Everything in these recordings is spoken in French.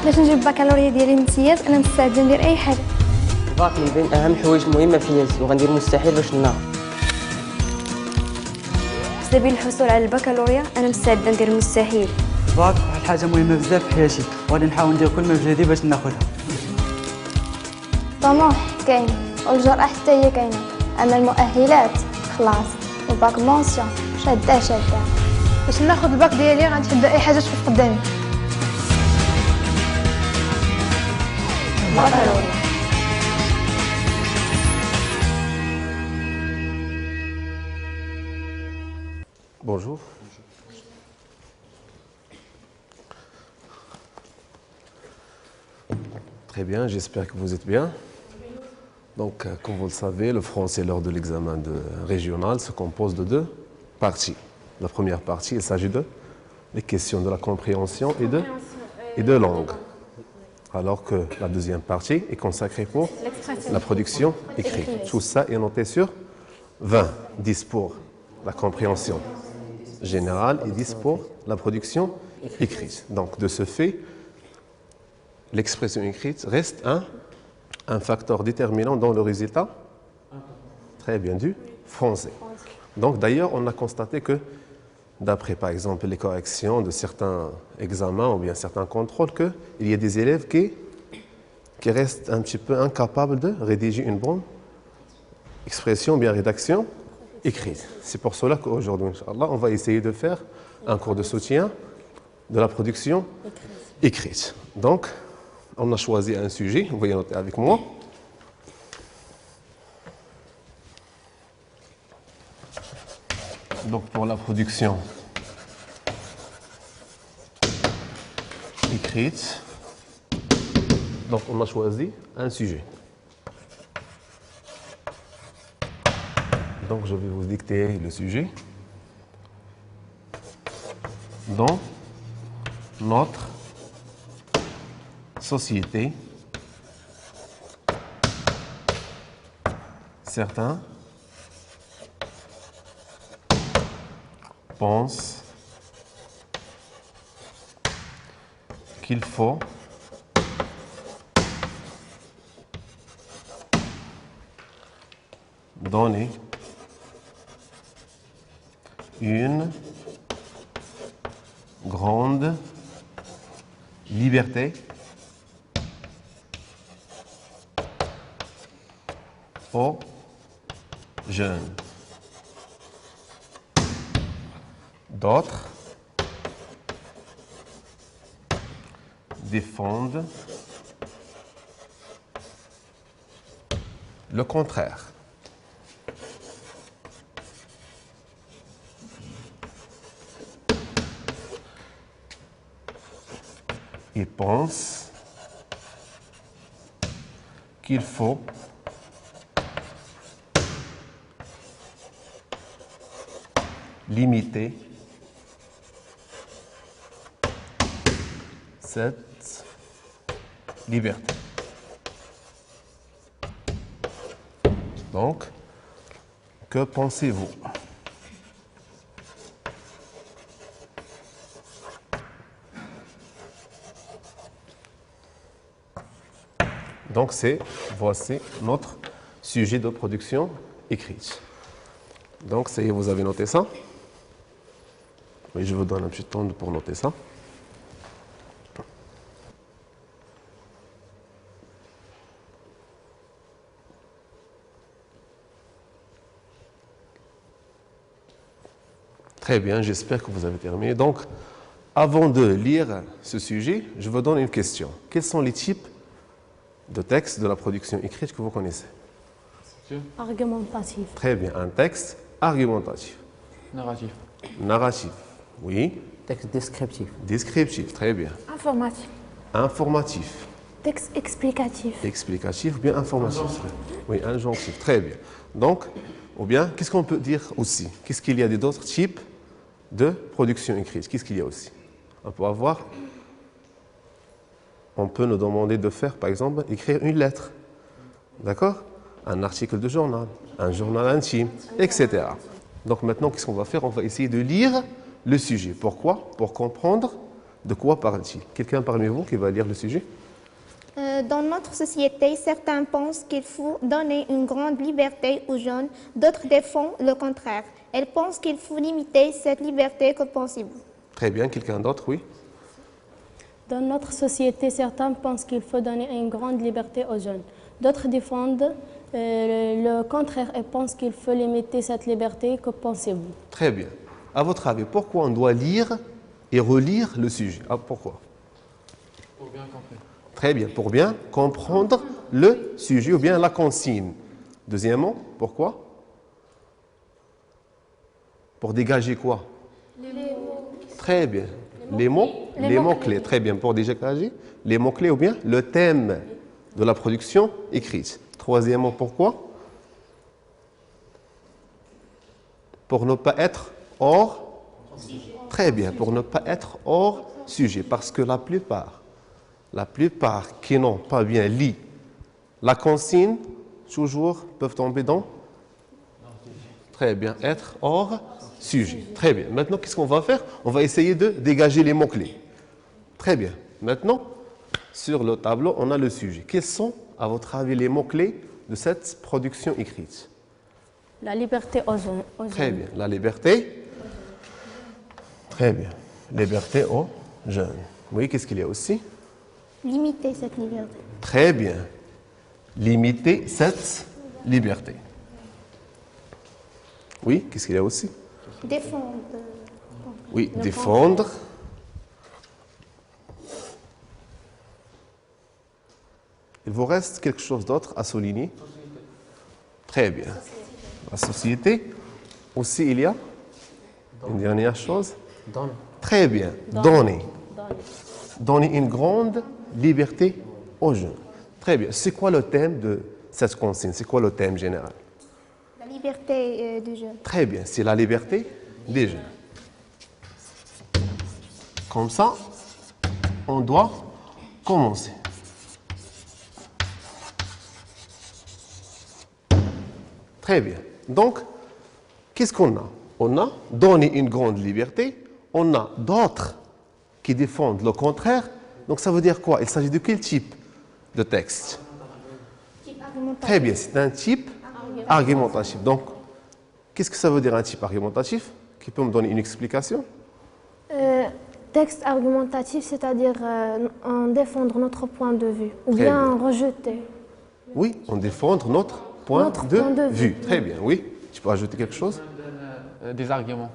باش نجيب البكالوريا ديالي امتياز انا مستعده ندير اي حاجه. الباك من بين اهم الحوايج المهمه في حياتي وغندير المستحيل باش ناخذ. سبيل الحصول على البكالوريا انا مستعده ندير المستحيل. الباك واحد حاجه مهمه بزاف في حياتي وغادي نحاول ندير كل ما في جهدي باش ناخذها. طموح كاين والجرأة حتى هي كاينه، اما المؤهلات خلاص والباك مونسيون شاده. باش ناخذ الباك ديالي غنتحدى اي حاجه تشوف قدامي. Bonjour. Très bien, j'espère que vous êtes bien. Donc, comme vous le savez, le français lors de l'examen régional se compose de deux parties. La première partie, il s'agit de les questions de la compréhension et de langue. Alors que la deuxième partie est consacrée pour la production écrite. Tout ça est noté sur 20, 10 pour la compréhension générale et 10 pour la production écrite. Donc, de ce fait, l'expression écrite reste un facteur déterminant dans le résultat très bien du français. Donc, d'ailleurs, on a constaté que, d'après, par exemple, les corrections de certains examens ou bien certains contrôles, qu'il y a des élèves qui restent un petit peu incapables de rédiger une bonne expression ou bien rédaction écrite. C'est pour cela qu'aujourd'hui, Inch'Allah, on va essayer de faire un cours de soutien de la production écrite. Donc, on a choisi un sujet, vous voyez noter avec moi. Donc, pour la production écrite, donc on a choisi un sujet. Donc, je vais vous dicter le sujet. Dans notre société, certains pensent qu'il faut donner une grande liberté aux jeunes. D'autres défendent le contraire. Ils pensent qu'il faut limiter cette liberté. Donc, que pensez-vous? Donc, voici notre sujet de production écrite. Donc, ça y est, vous avez noté ça. Oui, je vous donne un petit temps pour noter ça. Très bien, j'espère que vous avez terminé. Donc, avant de lire ce sujet, je vous donne une question. Quels sont les types de textes de la production écrite que vous connaissez? Argumentatif. Très bien, un texte argumentatif. Narratif. Narratif, oui. Texte descriptif. Descriptif, très bien. Informatif. Informatif. Texte explicatif. Explicatif ou bien informatif. Oui, injonctif, très bien. Donc, ou bien, qu'est-ce qu'on peut dire aussi? Qu'est-ce qu'il y a d'autres types de production écrite? Qu'est-ce qu'il y a aussi? On peut nous demander de faire, par exemple, écrire une lettre. D'accord? Un article de journal, un journal intime, etc. Donc maintenant, qu'est-ce qu'on va faire? On va essayer de lire le sujet. Pourquoi? Pour comprendre De quoi parle-t-il? Quelqu'un parmi vous qui va lire le sujet? Dans notre société, certains pensent qu'il faut donner une grande liberté aux jeunes, d'autres défendent le contraire. Elles pensent qu'il faut limiter cette liberté. Que pensez-vous? Très bien, quelqu'un d'autre, oui? Dans notre société, certains pensent qu'il faut donner une grande liberté aux jeunes. D'autres défendent le contraire et pensent qu'il faut limiter cette liberté. Que pensez-vous? Très bien. À votre avis, pourquoi on doit lire et relire le sujet? Ah, pourquoi? Pour bien comprendre. Très bien, pour bien comprendre le sujet ou bien la consigne. Deuxièmement, pourquoi? Pour dégager quoi? Les mots. Très bien. Les mots-clés. Très bien. Pour dégager les mots-clés ou bien le thème de la production écrite. Troisièmement, pourquoi? Pour ne pas être hors. Très bien, pour ne pas être hors sujet. Parce que la plupart qui n'ont pas bien lu la consigne, toujours peuvent tomber dans. Très bien, être hors sujet. Très bien. Maintenant, qu'est-ce qu'on va faire? On va essayer de dégager les mots-clés. Très bien. Maintenant, sur le tableau, on a le sujet. Quels sont, à votre avis, les mots-clés de cette production écrite? La liberté aux jeunes. Très bien. La liberté. Très bien. Liberté aux jeunes. Oui, qu'est-ce qu'il y a aussi? Limiter cette liberté. Très bien. Limiter cette liberté. Oui, qu'est-ce qu'il y a aussi? Défendre. Oui, défendre. Il vous reste quelque chose d'autre à souligner? Très bien. La société. Aussi, il y a une dernière chose. Donne. Très bien. Donner. Donner une grande liberté aux jeunes. Très bien. C'est quoi le thème de cette consigne? C'est quoi le thème général? La liberté du jeune. Très bien. C'est la liberté des jeunes. Comme ça, on doit commencer. Très bien. Donc, qu'est-ce qu'on a? On a donné une grande liberté. On a d'autres qui défendent le contraire. Donc, ça veut dire quoi? Il s'agit de quel type de texte? Très bien, c'est un type argumentatif. Donc, qu'est-ce que ça veut dire un type argumentatif? Qui peut me donner une explication? Texte argumentatif, c'est-à-dire en défendre notre point de vue ou Très bien rejeter. Oui, on défend notre point de vue. Très bien, oui. Tu peux ajouter quelque chose? Des arguments.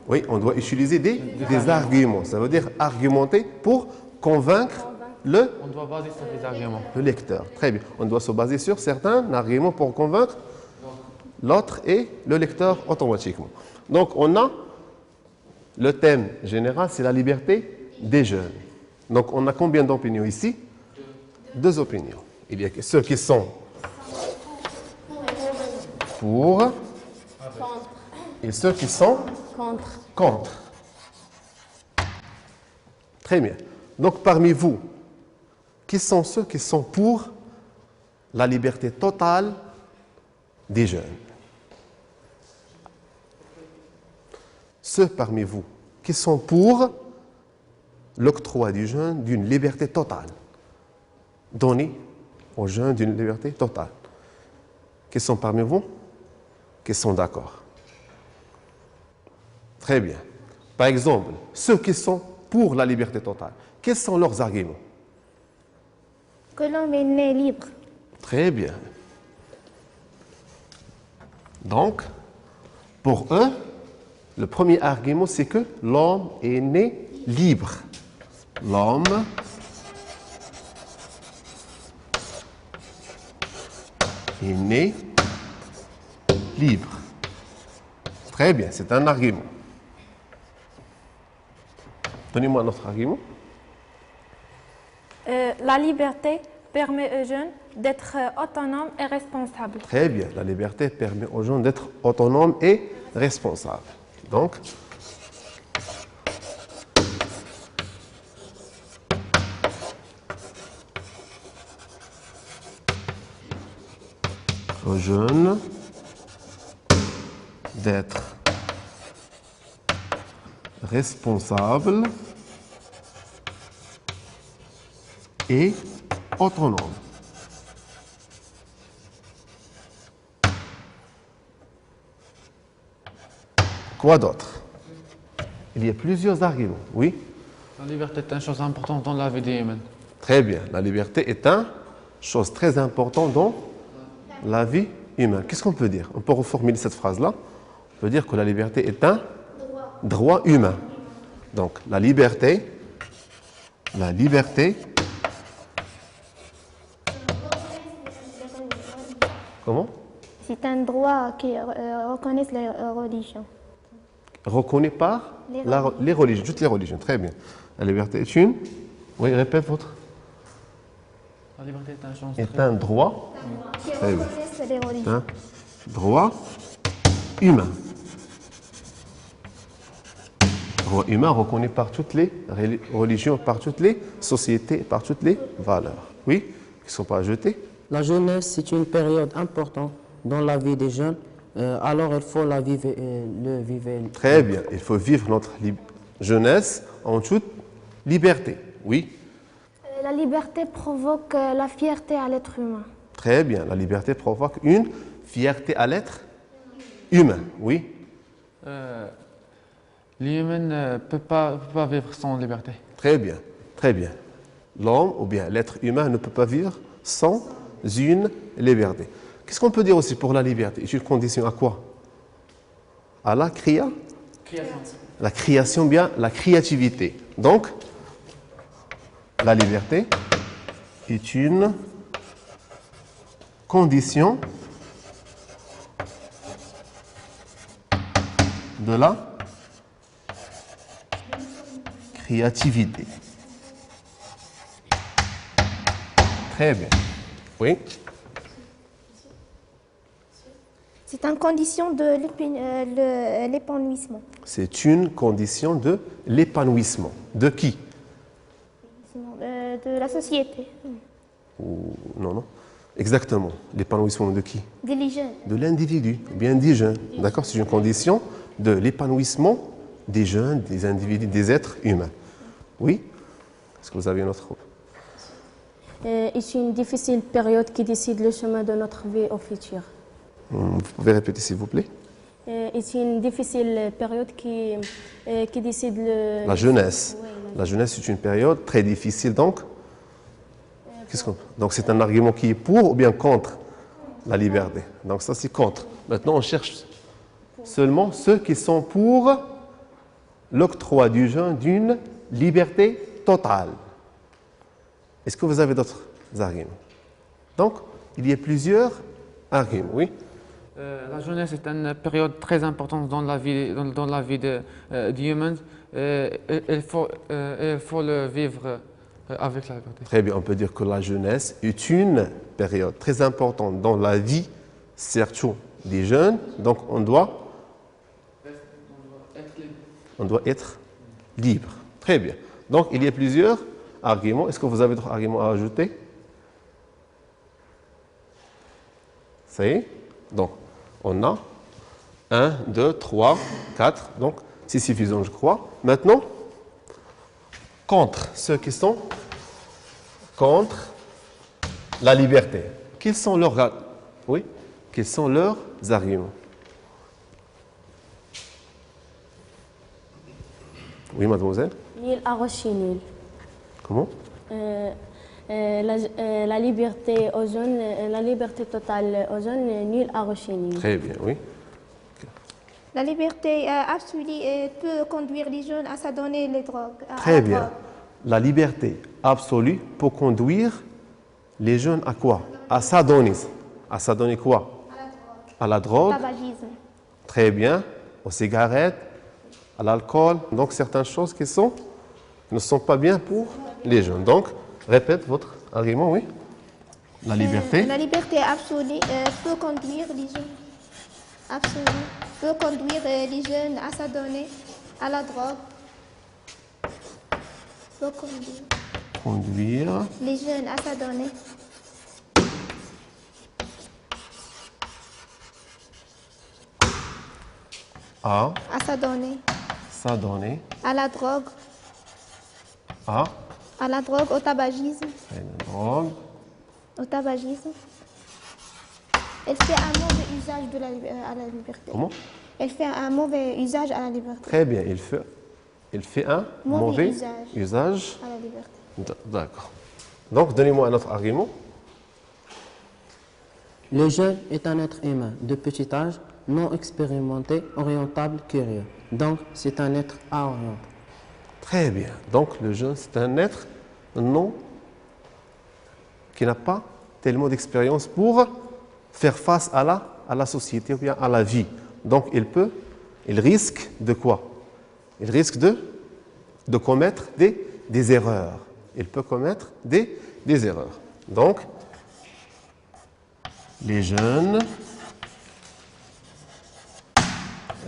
Oui, on doit utiliser des arguments. Ça veut dire argumenter pour convaincre On doit baser sur des arguments. le lecteur. Très bien. On doit se baser sur certains arguments pour convaincre l'autre et le lecteur automatiquement. Donc, on a le thème général, c'est la liberté des jeunes. Donc, on a combien d'opinions ici? Deux opinions. Il y a ceux qui sont pour et ceux qui sont contre. Très bien. Donc, parmi vous, qui sont ceux qui sont pour la liberté totale des jeunes? Ceux parmi vous qui sont pour l'octroi du jeune d'une liberté totale. Donner aux jeunes d'une liberté totale. Qui sont parmi vous qui sont d'accord? Très bien. Par exemple, ceux qui sont pour la liberté totale, quels sont leurs arguments? Que l'homme est né libre. Très bien. Donc, pour eux, le premier argument, c'est que l'homme est né libre. L'homme est né libre. Très bien, c'est un argument. Donnez-moi un autre argument. La liberté permet aux jeunes d'être autonomes et responsables. Très bien, la liberté permet aux gens d'être autonomes et responsables. Donc, aux jeunes d'être responsable et autonome. Quoi d'autre? Il y a plusieurs arguments, oui? La liberté est une chose importante dans la vie des humains. Très bien, la liberté est une chose très importante dans la vie humaine. Qu'est-ce qu'on peut dire? On peut reformuler cette phrase-là. On peut dire que la liberté est un droit humain. Donc, la liberté, comment? C'est un droit qui reconnaît les religions. Reconnu par les religions, toutes les religions. Très bien. La liberté est une. Oui, répète votre. La liberté est une chose Est un droit. Qui Très bien. reconnaissent les religions. Un droit humain. Droit humain reconnu par toutes les religions, par toutes les sociétés, par toutes les valeurs. Oui, qui ne sont pas ajoutées. La jeunesse, c'est une période importante dans la vie des jeunes. Alors, il faut la vivre, le vivre. Très bien. Il faut vivre notre jeunesse en toute liberté. Oui. La liberté provoque la fierté à l'être humain. Très bien. La liberté provoque une fierté à l'être humain. Oui. L'humain ne peut pas vivre sans liberté. Très bien. Très bien. L'homme ou bien l'être humain ne peut pas vivre sans une liberté. Qu'est-ce qu'on peut dire aussi pour la liberté? C'est une condition à quoi? À la création. La création, bien la créativité. Donc, la liberté est une condition de la créativité. Très bien. Oui. C'est une condition de l'épanouissement. C'est une condition de l'épanouissement. De qui? De la société. Non, non. Exactement. L'épanouissement de qui? Des jeunes. De l'individu, bien des jeunes. D'accord? C'est une condition de l'épanouissement des jeunes, des individus, des êtres humains. Oui? Est-ce que vous avez une autre? C'est une difficile période qui décide le chemin de notre vie au futur. Vous pouvez répéter, s'il vous plaît? C'est une difficile période qui décide le... La jeunesse. Oui, La jeunesse, c'est une période très difficile, donc. Donc, c'est un argument qui est pour ou bien contre la liberté. Donc, ça, c'est contre. Maintenant, on cherche seulement ceux qui sont pour l'octroi du jeune d'une liberté totale. Est-ce que vous avez d'autres arguments? Donc, il y a plusieurs arguments, oui? La jeunesse est une période très importante dans la vie des humains. Il faut le vivre avec la liberté. Très bien, on peut dire que la jeunesse est une période très importante dans la vie, surtout des jeunes. Donc, on doit être libre. Très bien. Donc, il y a plusieurs arguments. Est-ce que vous avez d'autres arguments à ajouter? Ça y est? Donc, on a 1, 2, 3, 4. Donc, c'est suffisant, je crois. Maintenant, contre ceux qui sont contre la liberté. Quels sont leurs, oui, quels sont leurs arguments? Oui, mademoiselle? Nul a reçu nul. Comment? La liberté aux jeunes, la liberté totale aux jeunes, nul a reçu nul. Très bien, oui. La liberté absolue peut conduire les jeunes à s'adonner les drogues. Très bien. La liberté absolue peut conduire les jeunes à quoi? À s'adonner. À s'adonner quoi? À la drogue. Tabagisme. Très bien. Aux cigarettes, à l'alcool. Donc, certaines choses qui ne sont pas bien pour les jeunes. Donc, répète votre argument, oui? La liberté. La liberté absolue peut conduire les jeunes. Peut conduire les jeunes à s'adonner à la drogue. Peut Conduire. les jeunes à s'adonner. À À s'adonner. s'adonner à la drogue, Ah, à la drogue, au tabagisme, la drogue. au tabagisme. Elle fait un mauvais usage à la liberté. Comment? Elle fait un mauvais usage à la liberté. Très bien, il fait un mauvais usage. À la liberté. D'accord. Donc, donnez-moi un autre argument. Le jeune est un être humain de petit âge, non expérimenté, orientable, curieux. Donc, c'est un être à orienter. Très bien. Donc, le jeune, c'est un être qui n'a pas tellement d'expérience pour faire face à la société ou bien à la vie. Donc, il risque de quoi? Il risque de commettre des erreurs. Il peut commettre des erreurs. Donc, les jeunes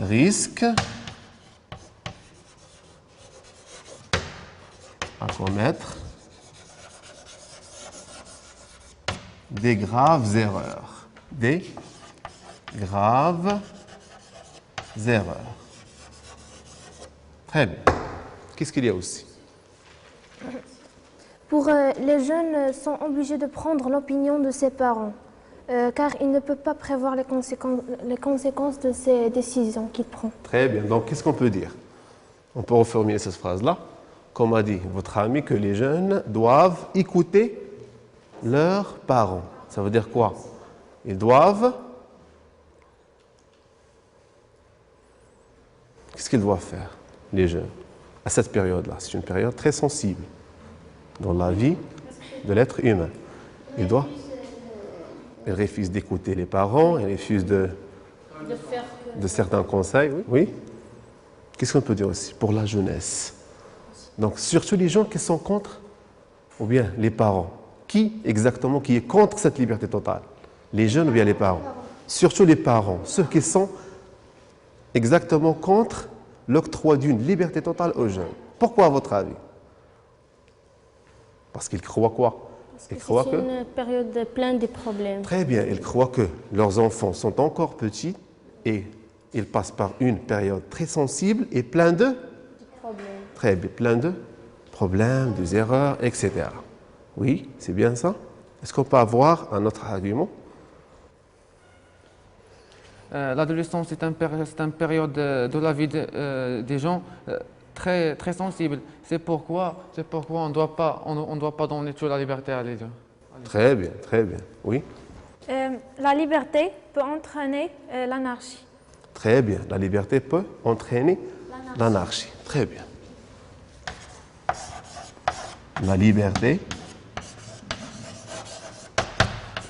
risquent à commettre des graves erreurs. Des graves erreurs. Très bien. Qu'est-ce qu'il y a aussi? Les jeunes sont obligés de prendre l'opinion de ses parents, car ils ne peuvent pas prévoir les conséquences de ces décisions qu'ils prennent. Très bien. Donc, qu'est-ce qu'on peut dire? On peut reformuler cette phrase-là. Comme a dit votre ami, que les jeunes doivent écouter leurs parents. Ça veut dire quoi? Ils doivent... Qu'est-ce qu'ils doivent faire, les jeunes, à cette période-là? C'est une période très sensible dans la vie de l'être humain. Ils refusent d'écouter les parents, ils refusent de certains conseils. Oui, oui. Qu'est-ce qu'on peut dire aussi pour la jeunesse? Donc, surtout les gens qui sont contre, ou bien les parents. Qui exactement qui est contre cette liberté totale? Les jeunes ou bien les parents? Surtout les parents, ceux qui sont exactement contre l'octroi d'une liberté totale aux jeunes. Pourquoi, à votre avis? Parce qu'ils croient quoi? Ils croient C'est une période pleine de problèmes. Très bien, ils croient que leurs enfants sont encore petits et ils passent par une période très sensible et plein de Problèmes. très bien, plein de problèmes, des erreurs, etc. Oui, c'est bien ça. Est-ce qu'on peut avoir un autre argument? L'adolescence est une période de la vie des gens très, très sensible. C'est pourquoi on ne doit pas donner toute la liberté à les gens. Très bien, très bien. Oui, La liberté peut entraîner l'anarchie. très bien. La liberté peut entraîner l'anarchie. Très bien. La liberté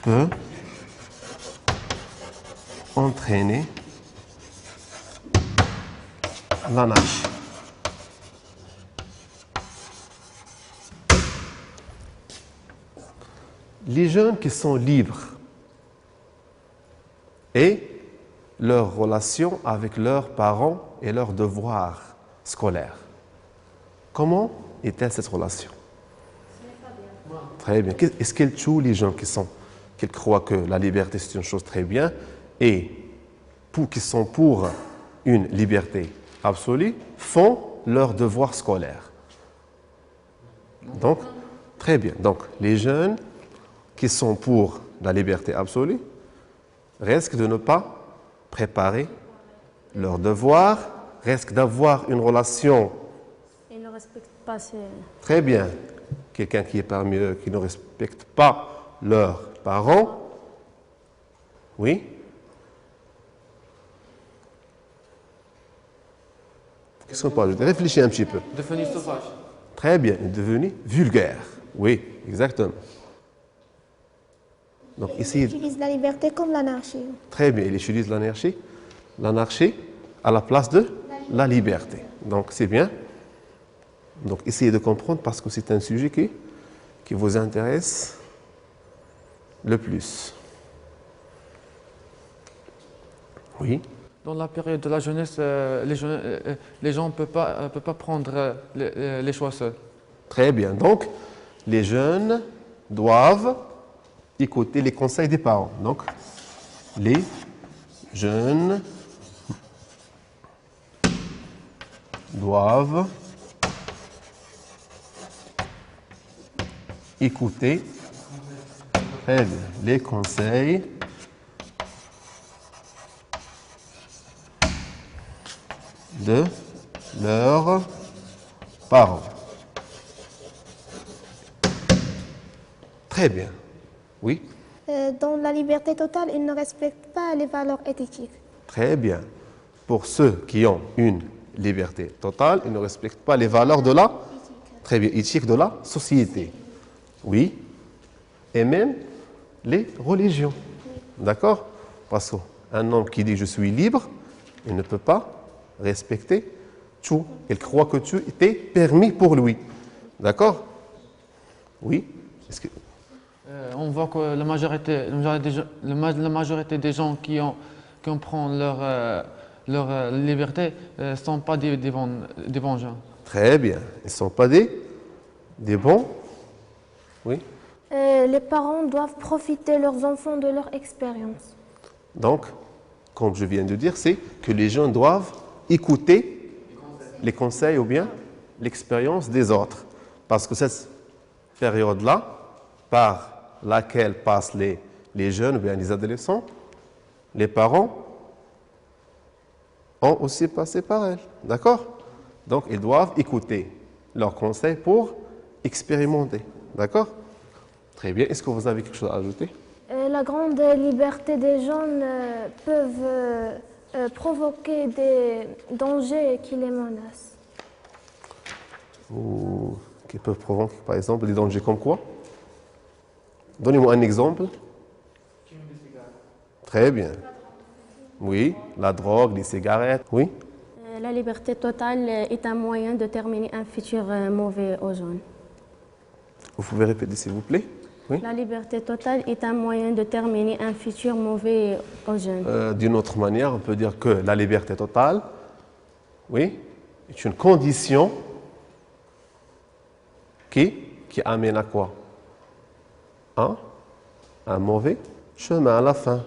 peut entraîner l'anarchie. Les jeunes qui sont libres et leur relation avec leurs parents et leurs devoirs scolaires. Comment est-elle cette relation? Très bien. Est-ce qu'elle tue les gens qui croient que la liberté c'est une chose très bien et qui sont pour une liberté absolue font leurs devoirs scolaires? Donc, très bien. Donc, les jeunes qui sont pour la liberté absolue risquent de ne pas préparer leurs devoirs, risquent d'avoir une relation. Ils ne respectent pas ces... Très bien. Quelqu'un qui est parmi eux qui ne respecte pas leurs parents. Oui. Qu'est-ce qu'on peut ajouter? Réfléchis un petit peu. Devenu sauvage. Très bien. Devenu vulgaire. Oui, exactement. Donc, Il essayez. utilise la liberté comme l'anarchie. Très bien, il utilise l'anarchie à la place de la liberté. Donc, c'est bien. Donc, essayez de comprendre parce que c'est un sujet qui vous intéresse le plus. Oui, Dans la période de la jeunesse, les gens ne peuvent pas prendre les choix seuls. très bien. Donc, les jeunes doivent écouter les conseils des parents. Donc, les jeunes doivent écouter très bien, les conseils de leurs parents. Très bien. Oui, Dans la liberté totale, ils ne respectent pas les valeurs éthiques. très bien. Pour ceux qui ont une liberté totale, ils ne respectent pas les valeurs de la très bien, éthique de la société. Oui. Et même les religions. D'accord? Parce qu'un homme qui dit je suis libre, il ne peut pas respecter tout. Il croit que tout était permis pour lui. D'accord? Oui. Est-ce que... On voit que la majorité des gens qui ont pris leur liberté ne sont pas des bons gens. Très bien. Ils ne sont pas des bons. Oui. Les parents doivent profiter leurs enfants de leur expérience. Donc, comme je viens de dire, c'est que les gens doivent écouter les conseils ou bien l'expérience des autres. Parce que cette période-là, par laquelle passent les jeunes ou bien les adolescents, les parents ont aussi passé par elle. D'accord? Donc, ils doivent écouter leurs conseils pour expérimenter. D'accord? Très bien. Est-ce que vous avez quelque chose à ajouter? La grande liberté des jeunes peuvent provoquer des dangers qui les menacent. Ou qui peuvent provoquer, par exemple, des dangers comme quoi? Donnez-moi un exemple. Très bien. Oui, la drogue, les cigarettes, oui. La liberté totale est un moyen de terminer un futur mauvais aux jeunes. Vous pouvez répéter, s'il vous plaît? Oui. La liberté totale est un moyen de terminer un futur mauvais aux jeunes. D'une autre manière, on peut dire que la liberté totale, oui, est une condition qui amène à quoi? Un mauvais chemin à la fin.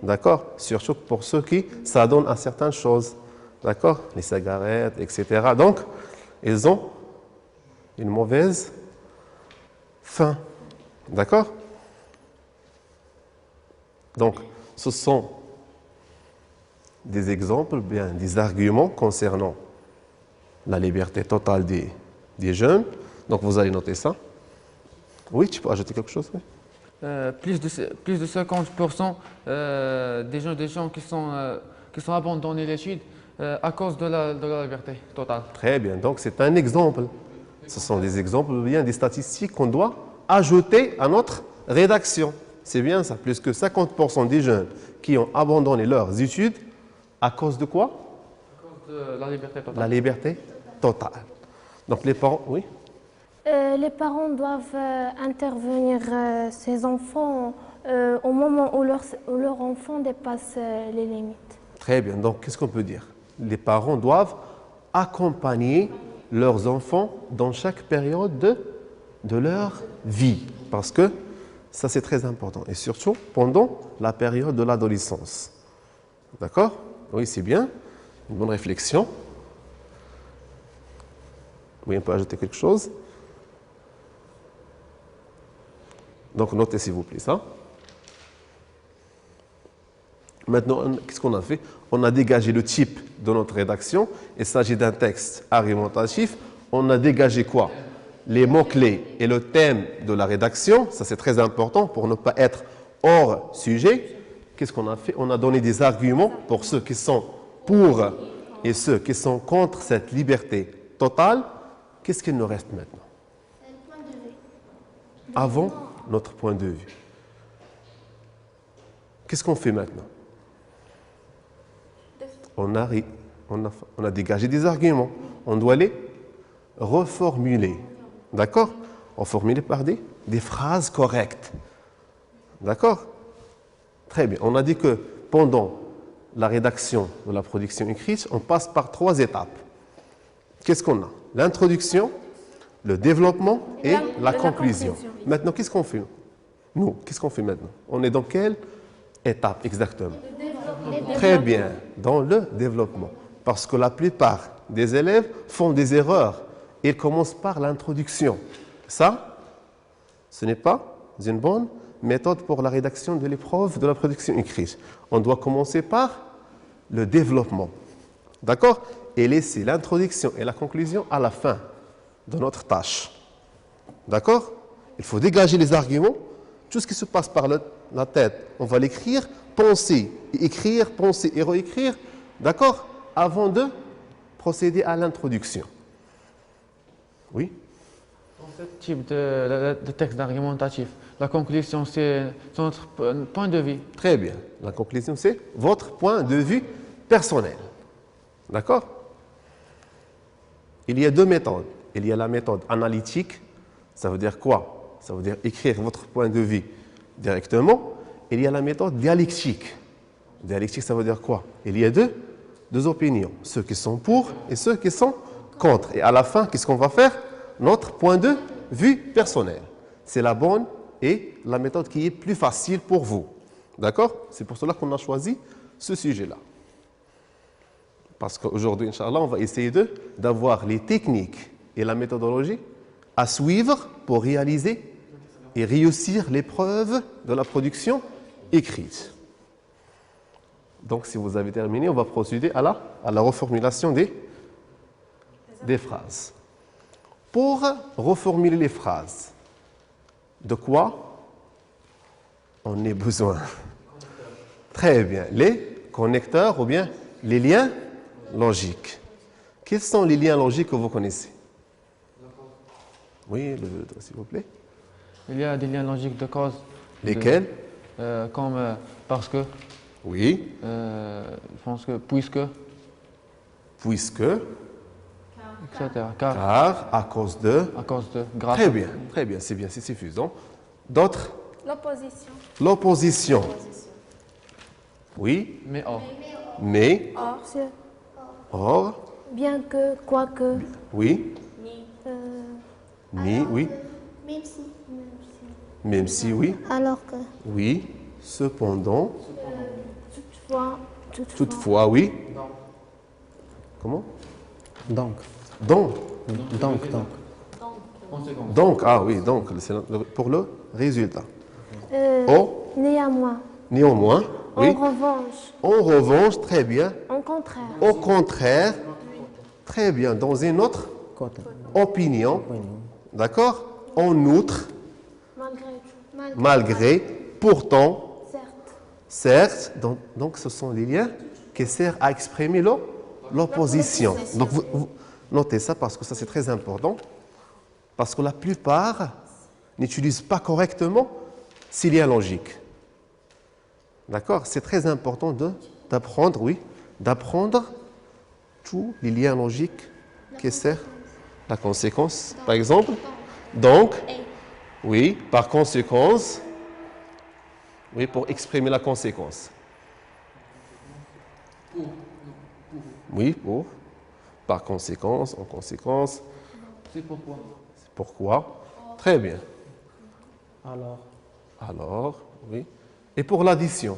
D'accord? Surtout pour ceux qui s'adonnent à certaines choses. D'accord? Les cigarettes, etc. Donc, ils ont une mauvaise fin. D'accord? Donc, ce sont des exemples, bien des arguments concernant la liberté totale des jeunes. Donc, vous allez noter ça. Oui, tu peux ajouter quelque chose? Oui. Plus de 50% des gens qui sont abandonnés l'étude à cause de la liberté totale. Très bien, donc c'est un exemple. Ce sont des exemples, bien des statistiques qu'on doit ajouter à notre rédaction. C'est bien ça, plus que 50% des jeunes qui ont abandonné leurs études à cause de quoi? À cause de la liberté totale. La liberté totale. Donc les parents, oui? Les parents doivent intervenir ces enfants au moment où leur enfant dépasse les limites. Très bien, donc qu'est-ce qu'on peut dire? Les parents doivent accompagner leurs enfants dans chaque période de leur vie. Parce que ça, c'est très important. Et surtout pendant la période de l'adolescence. D'accord? Oui, c'est bien. Une bonne réflexion. Oui, on peut ajouter quelque chose? Donc, notez s'il vous plaît ça. Maintenant, qu'est-ce qu'on a fait? On a dégagé le type de notre rédaction. Il s'agit d'un texte argumentatif. On a dégagé quoi? Les mots-clés et le thème de la rédaction. Ça, c'est très important pour ne pas être hors sujet. Qu'est-ce qu'on a fait? On a donné des arguments pour ceux qui sont pour et ceux qui sont contre cette liberté totale. Qu'est-ce qu'il nous reste maintenant? Avant notre point de vue. Qu'est-ce qu'on fait maintenant? On a dégagé des arguments. On doit les reformuler. D'accord? Reformuler par des phrases correctes. D'accord? Très bien. On a dit que pendant la rédaction de la production écrite, on passe par 3 étapes. Qu'est-ce qu'on a? L'introduction, le développement et la conclusion. Maintenant, qu'est-ce qu'on fait? Nous, qu'est-ce qu'on fait maintenant? On est dans quelle étape exactement? Très bien, dans le développement. Parce que la plupart des élèves font des erreurs. Ils commencent par l'introduction. Ça, Ce n'est pas une bonne méthode pour la rédaction de l'épreuve de la production écrite. On doit commencer par le développement. D'accord? Et laisser l'introduction et la conclusion à la fin de notre tâche. D'accord? Il faut dégager les arguments. Tout ce qui se passe par la tête, on va l'écrire, penser et écrire, penser et réécrire. D'accord? Avant de procéder à l'introduction. Oui? Dans ce type de texte argumentatif, la conclusion, c'est notre point de vue. Très bien. La conclusion, c'est votre point de vue personnel. D'accord? Il y a deux méthodes. Il y a la méthode analytique. Ça veut dire quoi? Ça veut dire écrire votre point de vue directement. Il y a la méthode dialectique. Dialectique, ça veut dire quoi? Il y a deux opinions. Ceux qui sont pour et ceux qui sont contre. Et à la fin, qu'est-ce qu'on va faire? Notre point de vue personnel. C'est la bonne et la méthode qui est plus facile pour vous. D'accord? C'est pour cela qu'on a choisi ce sujet-là. Parce qu'aujourd'hui, Inch'Allah, on va essayer d'avoir les techniques et la méthodologie à suivre pour réaliser et réussir l'épreuve de la production écrite. Donc, si vous avez terminé, on va procéder à la reformulation des phrases. Pour reformuler les phrases, de quoi on a besoin? Très bien. Les connecteurs ou bien les liens logiques. Quels sont les liens logiques que vous connaissez? Oui, s'il vous plaît. Il y a des liens logiques de cause. Lesquels? Comme parce que, Oui. je pense que puisque, Puisque, etc. car, à cause de. À cause de, grâce. Très bien, c'est suffisant. D'autres? L'opposition. L'opposition. Oui, Mais or. mais, C'est or, bien que, quoique, oui, ni, oui, Même si. même si, oui, Alors que. oui, cependant, toutefois, toutefois, oui. Comment? Donc, Donc, Conséquence. donc, ah oui, donc, c'est pour le résultat. néanmoins, Oui, en revanche, très bien. en contraire, Au contraire, très bien, dans une autre côté. opinion, d'accord? En outre, malgré, pourtant, certes, donc ce sont les liens qui servent à exprimer l'opposition. Donc vous notez ça parce que ça c'est très important, parce que la plupart n'utilisent pas correctement ces liens logiques. D'accord? C'est très important d'apprendre tous les liens logiques qui servent la conséquence. Par exemple, donc, oui, par conséquence, oui, pour exprimer la conséquence. Oui, pour, par conséquence, en conséquence. C'est pourquoi. C'est pourquoi. Très bien. Alors, Oui. Et pour l'addition?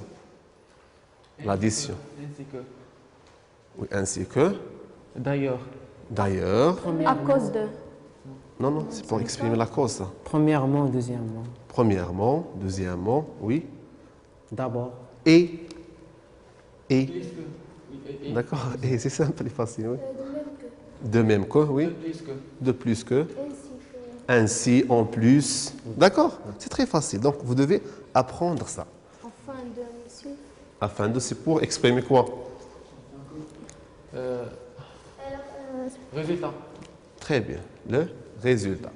L'addition. Ainsi que. Oui, ainsi que. D'ailleurs. D'ailleurs. À cause de. Non, c'est pour exprimer la cause. Ça. premièrement, deuxièmement, Premièrement, deuxièmement, oui. d'abord, Et. D'accord. Et c'est simple et facile, oui. De même que, oui. De plus que. Ainsi, en plus. D'accord. C'est très facile. Donc, vous devez apprendre ça. Afin de, c'est pour exprimer quoi? Résultat. Très bien. Le résultat.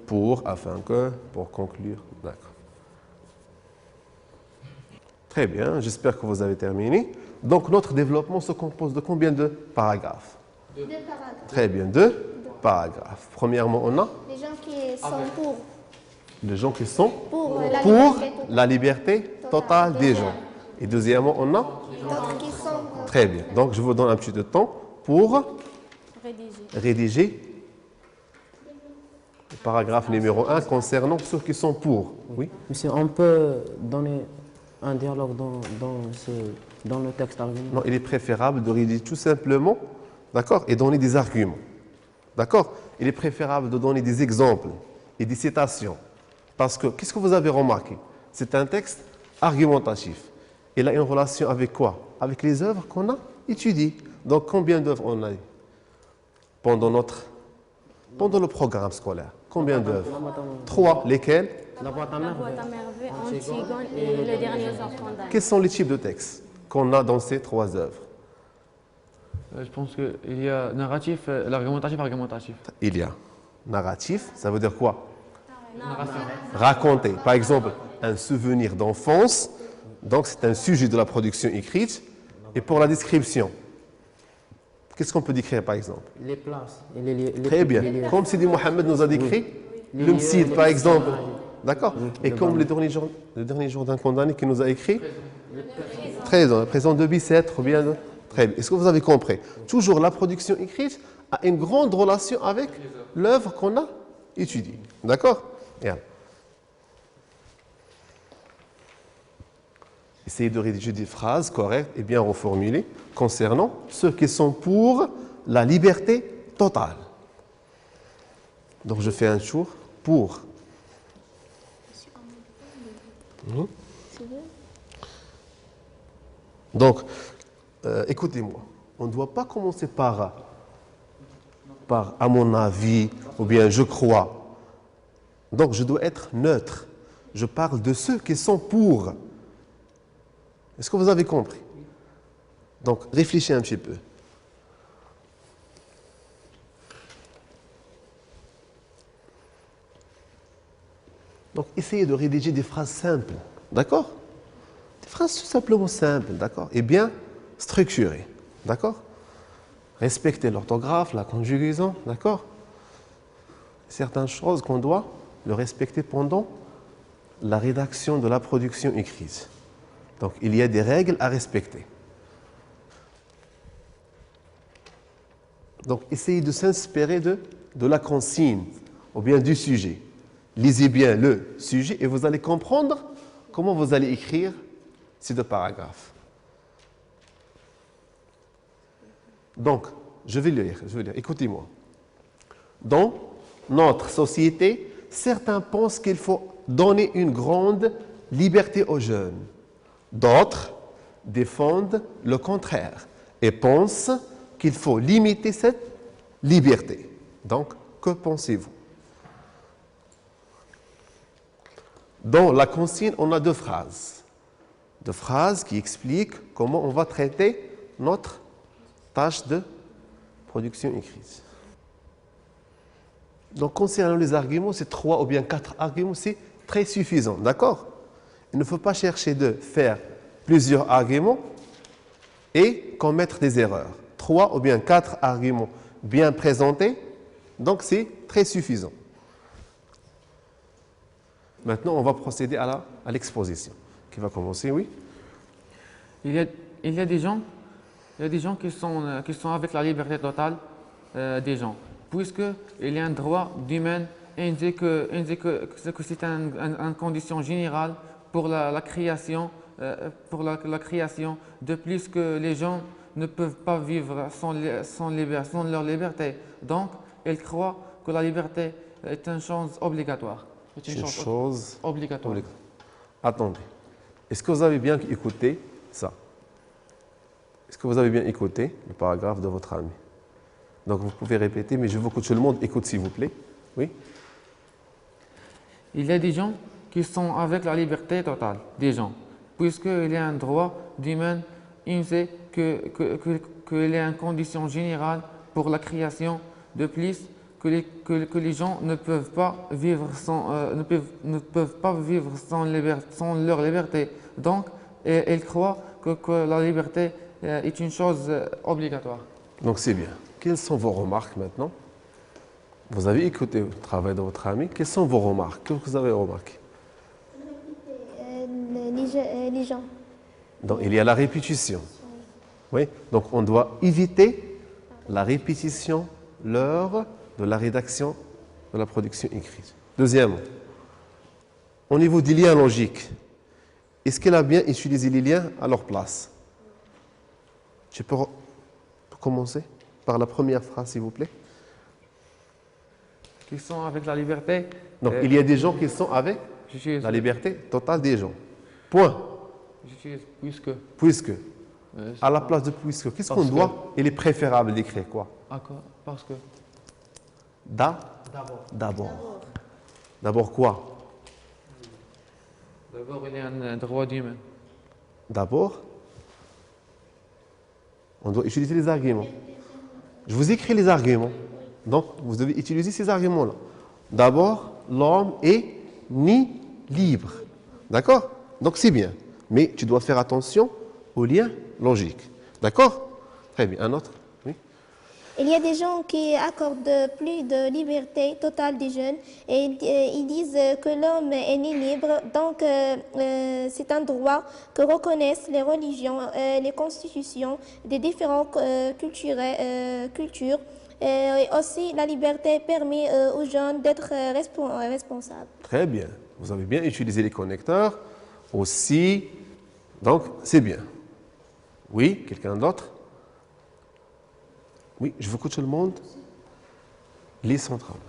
Pour, afin que, pour conclure. D'accord. Très bien. J'espère que vous avez terminé. Donc, notre développement se compose de combien de paragraphes? 2 paragraphes. Très bien. 2 paragraphes. Premièrement, on a Les gens qui sont pour. les gens qui sont Pour pour la liberté la liberté totale des gens. Et deuxièmement, on a d'autres qui sont. très bien. Donc, je vous donne un petit peu de temps pour rédiger le paragraphe numéro 1 concernant ceux qui sont pour. Oui. monsieur, on peut donner un dialogue dans le texte argument. Non, il est préférable de rédiger tout simplement, d'accord, et donner des arguments. D'accord? Il est préférable de donner des exemples et des citations Parce que, qu'est-ce que vous avez remarqué? C'est un texte argumentatif. Il a une relation avec quoi? Avec les œuvres qu'on a étudiées. Donc, combien d'œuvres on a eu pendant le programme scolaire? Combien d'œuvres? 3. Lesquelles? La boîte à La boîte à merveilles, Antigone et le dernier jour condamné. Quels sont les types de textes qu'on a dans ces 3 œuvres? Je pense qu'il y a narratif, argumentatif. Il y a narratif, ça veut dire quoi? Raconter. Par exemple, un souvenir d'enfance, donc c'est un sujet de la production écrite. Et pour la description, qu'est-ce qu'on peut décrire par exemple? Les places. Très bien. Comme Sidi Mohamed nous a décrit, le Msid par exemple. D'accord? Et comme le dernier jour d'un condamné qui nous a écrit, 13 ans, le présent de Bicêtre, ou bien. Très bien. Est-ce que vous avez compris? Toujours la production écrite a une grande relation avec l'œuvre qu'on a étudiée. D'accord? Bien. Essayez de rédiger des phrases correctes et bien reformulées concernant ceux qui sont pour la liberté totale. Donc je fais un tour pour. Donc, écoutez-moi, on ne doit pas commencer par à mon avis ou bien je crois. Donc je dois être neutre. Je parle de ceux qui sont pour. Est-ce que vous avez compris? Donc réfléchissez un petit peu. Donc essayez de rédiger des phrases simples, d'accord? Des phrases tout simplement simples, d'accord? Et bien structurées, d'accord? Respectez l'orthographe, la conjugaison, d'accord? Certaines choses qu'on doit le respecter pendant la rédaction de la production écrite. Donc, il y a des règles à respecter. Donc, essayez de s'inspirer de la consigne ou bien du sujet. Lisez bien le sujet et vous allez comprendre comment vous allez écrire ces 2 paragraphes. Donc, je vais lire. Écoutez-moi. Dans notre société, certains pensent qu'il faut donner une grande liberté aux jeunes. D'autres défendent le contraire et pensent qu'il faut limiter cette liberté. Donc, que pensez-vous? Dans la consigne, on a 2 phrases. 2 phrases qui expliquent comment on va traiter notre tâche de production écrite. Donc, concernant les arguments, c'est 3 ou bien 4 arguments, c'est très suffisant, d'accord? Il ne faut pas chercher de faire plusieurs arguments et commettre des erreurs. 3 ou bien 4 arguments bien présentés, donc c'est très suffisant. Maintenant, on va procéder à l'exposition. Qui va commencer, oui? Il y a des gens qui sont avec la liberté totale des gens, puisqu'il y a un droit d'humain indiqué que c'est une condition générale pour la création, de plus que les gens ne peuvent pas vivre sans leur liberté. Donc, ils croient que la liberté est une chose obligatoire. C'est une chose obligatoire. Attendez. Est-ce que vous avez bien écouté ça? Est-ce que vous avez bien écouté le paragraphe de votre ami? Donc vous pouvez répéter, mais je veux que tout le monde écoute s'il vous plaît. Oui? Il y a des gens qui sont avec la liberté totale des gens, puisqu'il y a un droit d'humain indiqué qu'il y a une condition générale pour la création, de plus que les gens ne peuvent pas vivre sans leur liberté. Donc, ils croient que la liberté est une chose obligatoire. Donc c'est bien. Quelles sont vos remarques maintenant? Vous avez écouté le travail de votre ami. Quelles sont vos remarques? Qu'est-ce que vous avez remarqué? Les gens. Donc il y a la répétition. Oui. Donc on doit éviter la répétition lors de la rédaction de la production écrite. Deuxièmement, au niveau des liens logiques, est-ce qu'elle a bien utilisé les liens à leur place? Je peux commencer par la première phrase, s'il vous plaît. qui sont avec la liberté. Donc, il y a des gens qui sont avec J'utilise la liberté totale des gens. Point. j'utilise puisque. Puisque. C'est À la pas- place de puisque, qu'est-ce Parce qu'on que. doit? Il est préférable d'écrire quoi? Parce que. D'abord. D'abord quoi? D'abord, il y a un droit humain. D'abord, on doit utiliser les arguments. Je vous écris les arguments. Donc, vous devez utiliser ces arguments-là. D'abord, l'homme est ni libre. D'accord? Donc, c'est bien. Mais tu dois faire attention aux liens logiques. D'accord? Très bien. Un autre? Oui. Il y a des gens qui accordent plus de liberté totale des jeunes et ils disent que l'homme est né libre, donc c'est un droit que reconnaissent les religions, les constitutions des différentes cultures. Et aussi, la liberté permet aux jeunes d'être responsables. Très bien. Vous avez bien utilisé les connecteurs aussi. Donc, c'est bien. Oui, quelqu'un d'autre? Oui, je veux que tout le monde lit son travail.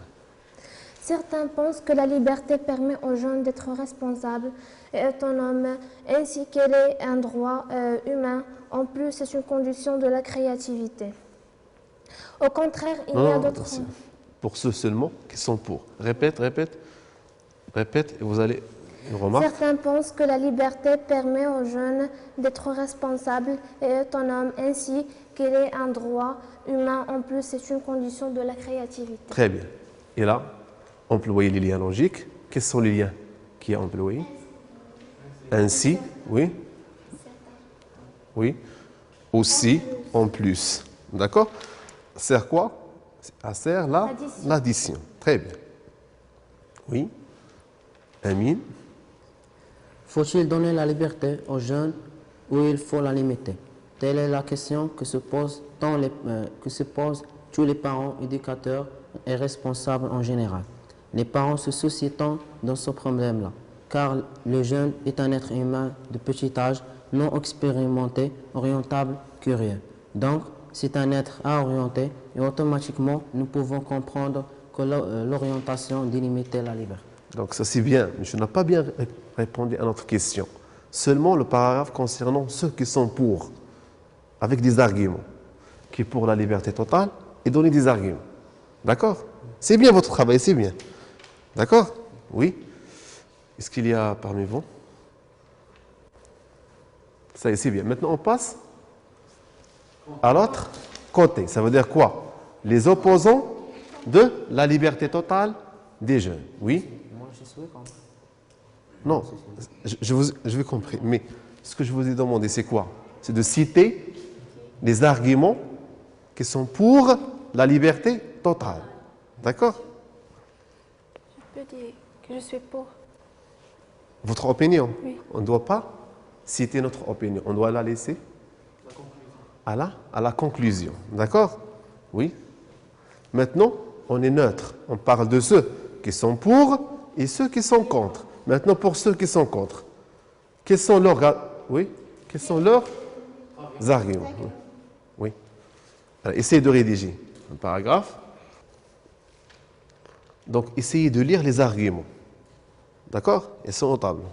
Certains pensent que la liberté permet aux jeunes d'être responsables et autonomes, ainsi qu'elle est un droit humain. En plus, c'est une condition de la créativité. Au contraire, il y a d'autres... c'est pour ceux seulement qui sont pour. Répète, et vous allez une remarque. Certains pensent que la liberté permet aux jeunes d'être responsables et autonomes, ainsi qu'elle est un droit humain. En plus, c'est une condition de la créativité. Très bien. Et là, employer les liens logiques. Quels sont les liens qui est employé? Ainsi, oui. Oui. Aussi, en plus. D'accord? Sert quoi? Ça sert l'addition. Très bien. Oui. Amine. Faut-il donner la liberté aux jeunes ou il faut la limiter? Telle est la question que se posent tous les parents, éducateurs et responsables en général. Les parents se soucient tant dans ce problème-là, car le jeune est un être humain de petit âge, non expérimenté, orientable, curieux. Donc, c'est un être à orienter et automatiquement, nous pouvons comprendre que l'orientation délimite la liberté. Donc ça c'est bien, mais je n'ai pas bien répondu à notre question. Seulement le paragraphe concernant ceux qui sont pour, avec des arguments, qui est pour la liberté totale, et donner des arguments. D'accord? C'est bien votre travail, c'est bien. D'accord? Oui. Est-ce qu'il y a parmi vous? Ça y est, c'est bien. Maintenant on passe à l'autre côté. Ça veut dire quoi? Les opposants de la liberté totale des jeunes. Oui? Moi, je suis contre. Non, je vais compris. Mais ce que je vous ai demandé, c'est quoi? C'est de citer les arguments qui sont pour la liberté totale. D'accord? Je peux dire que je suis pour. Votre opinion? Oui. On ne doit pas citer notre opinion. On doit la laisser à la conclusion. D'accord? Oui. Maintenant, on est neutre. On parle de ceux qui sont pour et ceux qui sont contre. Maintenant, pour ceux qui sont contre, quels sont leurs arguments? Oui. Alors, essayez de rédiger un paragraphe. Donc, essayez de lire les arguments. D'accord? Ils sont au tableau.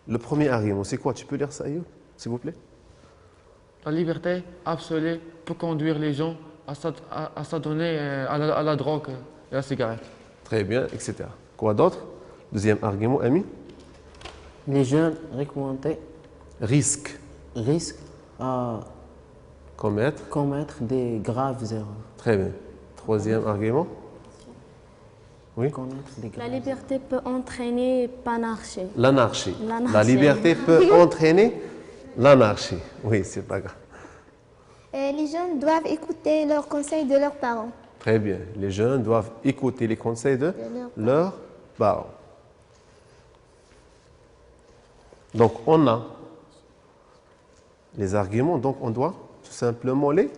Le premier argument, c'est quoi? Tu peux lire ça, Ayoub, s'il vous plaît? La liberté absolue peut conduire les gens à s'adonner à la drogue et à la cigarette. Très bien, etc. Quoi d'autre? Deuxième argument, Ami? Les jeunes recrutés Risque. risquent à Commettre. commettre des graves erreurs. Très bien. Troisième argument? Oui? Commettre des La graves liberté peut entraîner l'anarchie. L'anarchie. L'anarchie. La liberté peut entraîner l'anarchie. Oui, c'est pas grave. Les jeunes doivent écouter leurs conseils de leurs parents. Très bien. Les jeunes doivent écouter les conseils de leurs parents. Donc, on a les arguments, donc on doit tout simplement les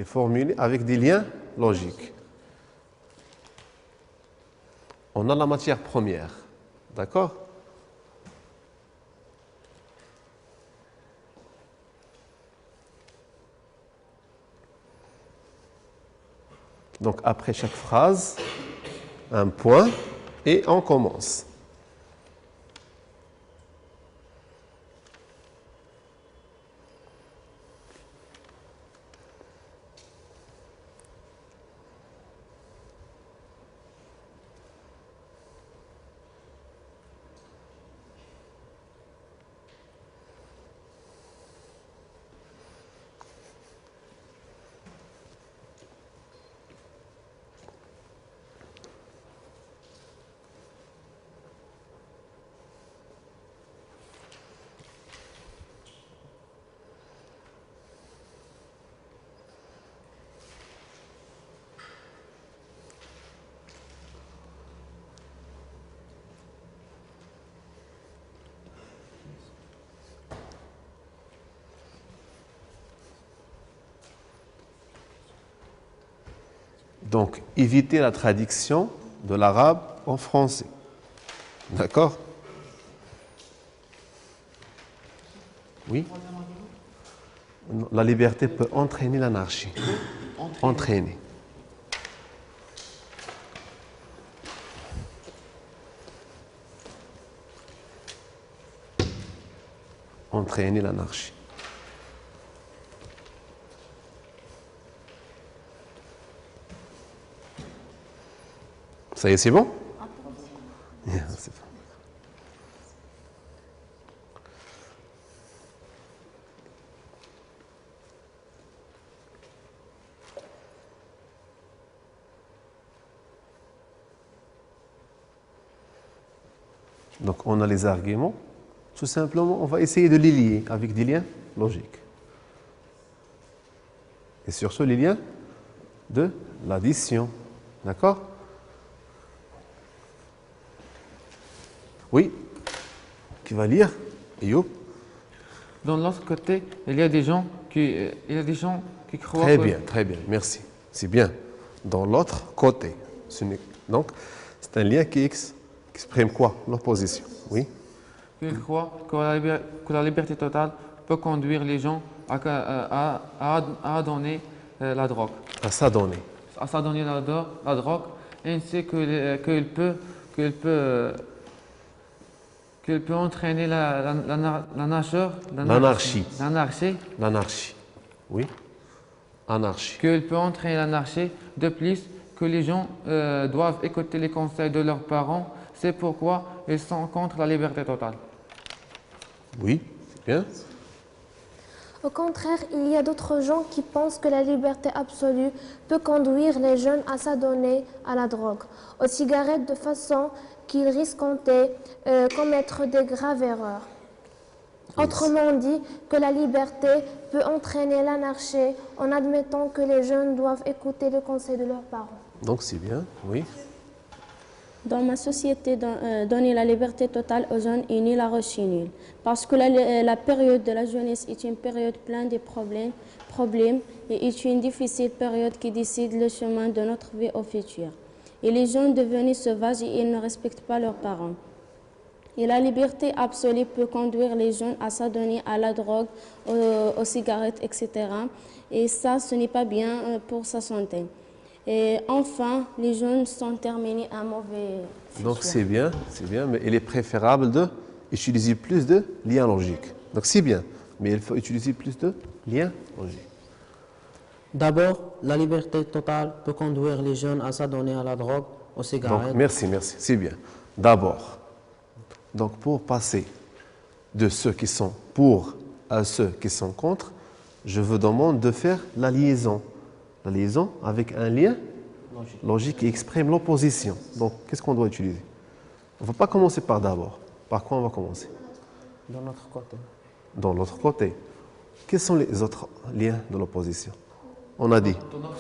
formuler avec des liens logiques. On a la matière première. D'accord? Donc après chaque phrase, un point et on commence. Donc, évitez la traduction de l'arabe en français. D'accord? Oui? La liberté peut entraîner l'anarchie. Entraîner. Entraîner l'anarchie. Ça y est, c'est bon? Yeah, c'est bon. Donc, on a les arguments. Tout simplement, on va essayer de les lier avec des liens logiques. Et sur ce, les liens de l'addition. D'accord? Oui? Qui va lire? Youb? Dans l'autre côté, il y a des gens qui croient Très bien, merci. C'est bien. Dans l'autre côté. Donc, c'est un lien qui exprime quoi? L'opposition. Oui? qu'ils croient que la liberté totale peut conduire les gens à donner la drogue. À s'adonner. À s'adonner la drogue, ainsi qu'il peut entraîner l'anarchie. L'anarchie. Oui. Anarchie. Qu'il peut entraîner l'anarchie. De plus, que les gens doivent écouter les conseils de leurs parents. C'est pourquoi ils sont contre la liberté totale. Oui, c'est bien. Au contraire, il y a d'autres gens qui pensent que la liberté absolue peut conduire les jeunes à s'adonner à la drogue, aux cigarettes, de façon qu'ils risquent de commettre de graves erreurs. Autrement dit, que la liberté peut entraîner l'anarchie en admettant que les jeunes doivent écouter les conseils de leurs parents. Donc c'est bien, oui. Dans ma société, donner la liberté totale aux jeunes est nul à reçu nul. Parce que la période de la jeunesse est une période pleine de problèmes et est une difficile période qui décide le chemin de notre vie au futur. Et les jeunes deviennent sauvages et ils ne respectent pas leurs parents. Et la liberté absolue peut conduire les jeunes à s'adonner à la drogue, aux cigarettes, etc. Et ça, ce n'est pas bien pour sa santé. Et enfin, les jeunes sont terminés un mauvais futur. Donc c'est bien, mais il est préférable d'utiliser plus de liens logiques. Donc c'est bien, mais il faut utiliser plus de liens logiques. D'abord, la liberté totale peut conduire les jeunes à s'adonner à la drogue, aux cigarettes. Donc merci, c'est bien. D'abord, donc pour passer de ceux qui sont pour à ceux qui sont contre, je vous demande de faire la liaison. La liaison avec un lien logique qui exprime l'opposition. Donc, qu'est-ce qu'on doit utiliser? On ne va pas commencer par d'abord. Par quoi on va commencer? De notre côté. Dans l'autre côté. Quels sont les autres liens de l'opposition? On a dit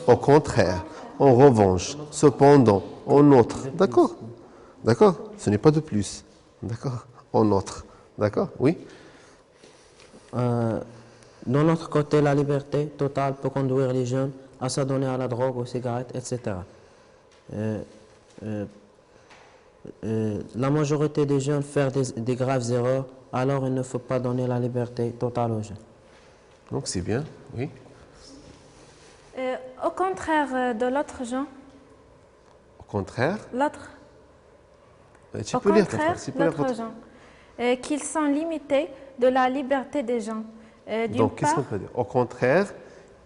au contraire, en revanche, cependant, en autre. D'accord? D'accord? Ce n'est pas de plus. D'accord? En autre. D'accord? Oui? Dans notre côté, la liberté totale peut conduire les jeunes à s'adonner à la drogue, aux cigarettes, etc. La majorité des jeunes font des graves erreurs, alors il ne faut pas donner la liberté totale aux jeunes. Donc c'est bien, oui. Au contraire de l'autre genre, Au contraire, l'autre, tu au peux lire contraire, tu peux lire l'autre genre, qu'ils sont limités de la liberté des gens. D'une Donc, qu'est-ce qu'on part, peut dire? Au contraire,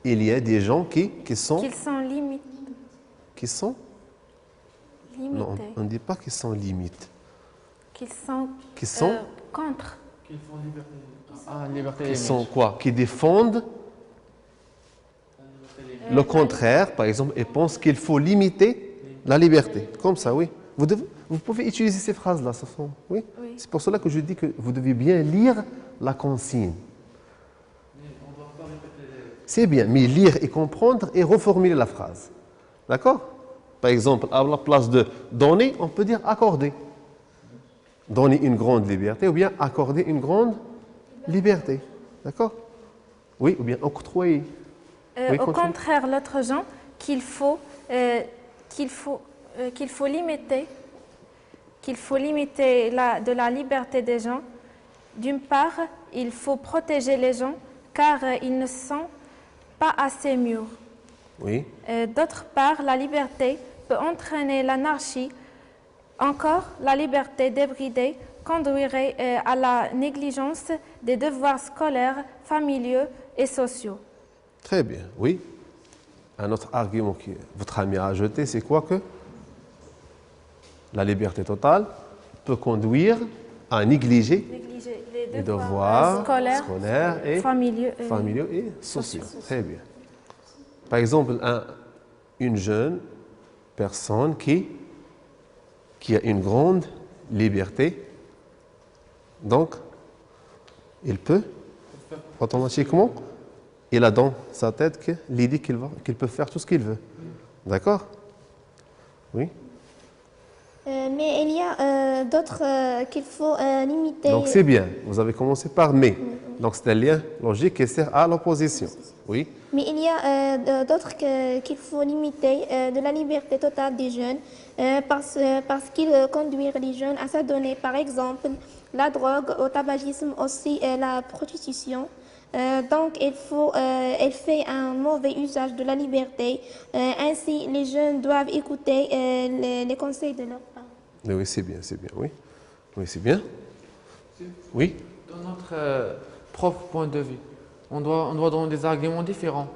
il y a des gens qui sont... qu'ils sont Qui sont? limités, Non, on ne dit pas qu'ils sont limites. qu'ils sont, Qui sont? contre. Qu'ils font liberté. Ah, liberté Qui des sont médias. quoi? Qui défendent le contraire, par exemple, et pensent qu'il faut limiter la liberté. Comme ça, oui. Vous pouvez utiliser ces phrases-là, oui. Oui. C'est pour cela que je dis que vous devez bien lire la consigne. C'est bien, mais lire et comprendre et reformuler la phrase. D'accord? Par exemple, à la place de donner, on peut dire accorder. Donner une grande liberté ou bien accorder une grande liberté. D'accord? Oui, ou bien octroyer. Oui, Au continue. contraire, l'autre genre, qu'il faut limiter de la liberté des gens. D'une part, il faut protéger les gens car ils ne sont pas assez mûrs. Oui. D'autre part, la liberté peut entraîner l'anarchie. Encore, la liberté débridée conduirait à la négligence des devoirs scolaires, familiaux et sociaux. Très bien, oui. Un autre argument que votre ami a ajouté, c'est quoi que la liberté totale peut conduire à négliger Négliger les devoirs scolaires et familiaux. familiaux et sociaux. Très bien. Par exemple, une jeune personne qui a une grande liberté, donc il peut automatiquement, il a dans sa tête l'idée qu'il peut faire tout ce qu'il veut. D'accord? Oui. Mais il y a d'autres qu'il faut limiter. Donc c'est bien. Vous avez commencé par mais. Donc c'est un lien logique qui sert à l'opposition. Oui. Mais il y a d'autres qu'il faut limiter de la liberté totale des jeunes parce qu'ils conduisent les jeunes à s'adonner, par exemple, la drogue, au tabagisme, aussi la prostitution. Donc, elle fait un mauvais usage de la liberté. Ainsi, les jeunes doivent écouter les conseils de leurs parents. Oui, c'est bien, oui. Oui, c'est bien. Oui. Dans notre propre point de vue, on doit donner des arguments différents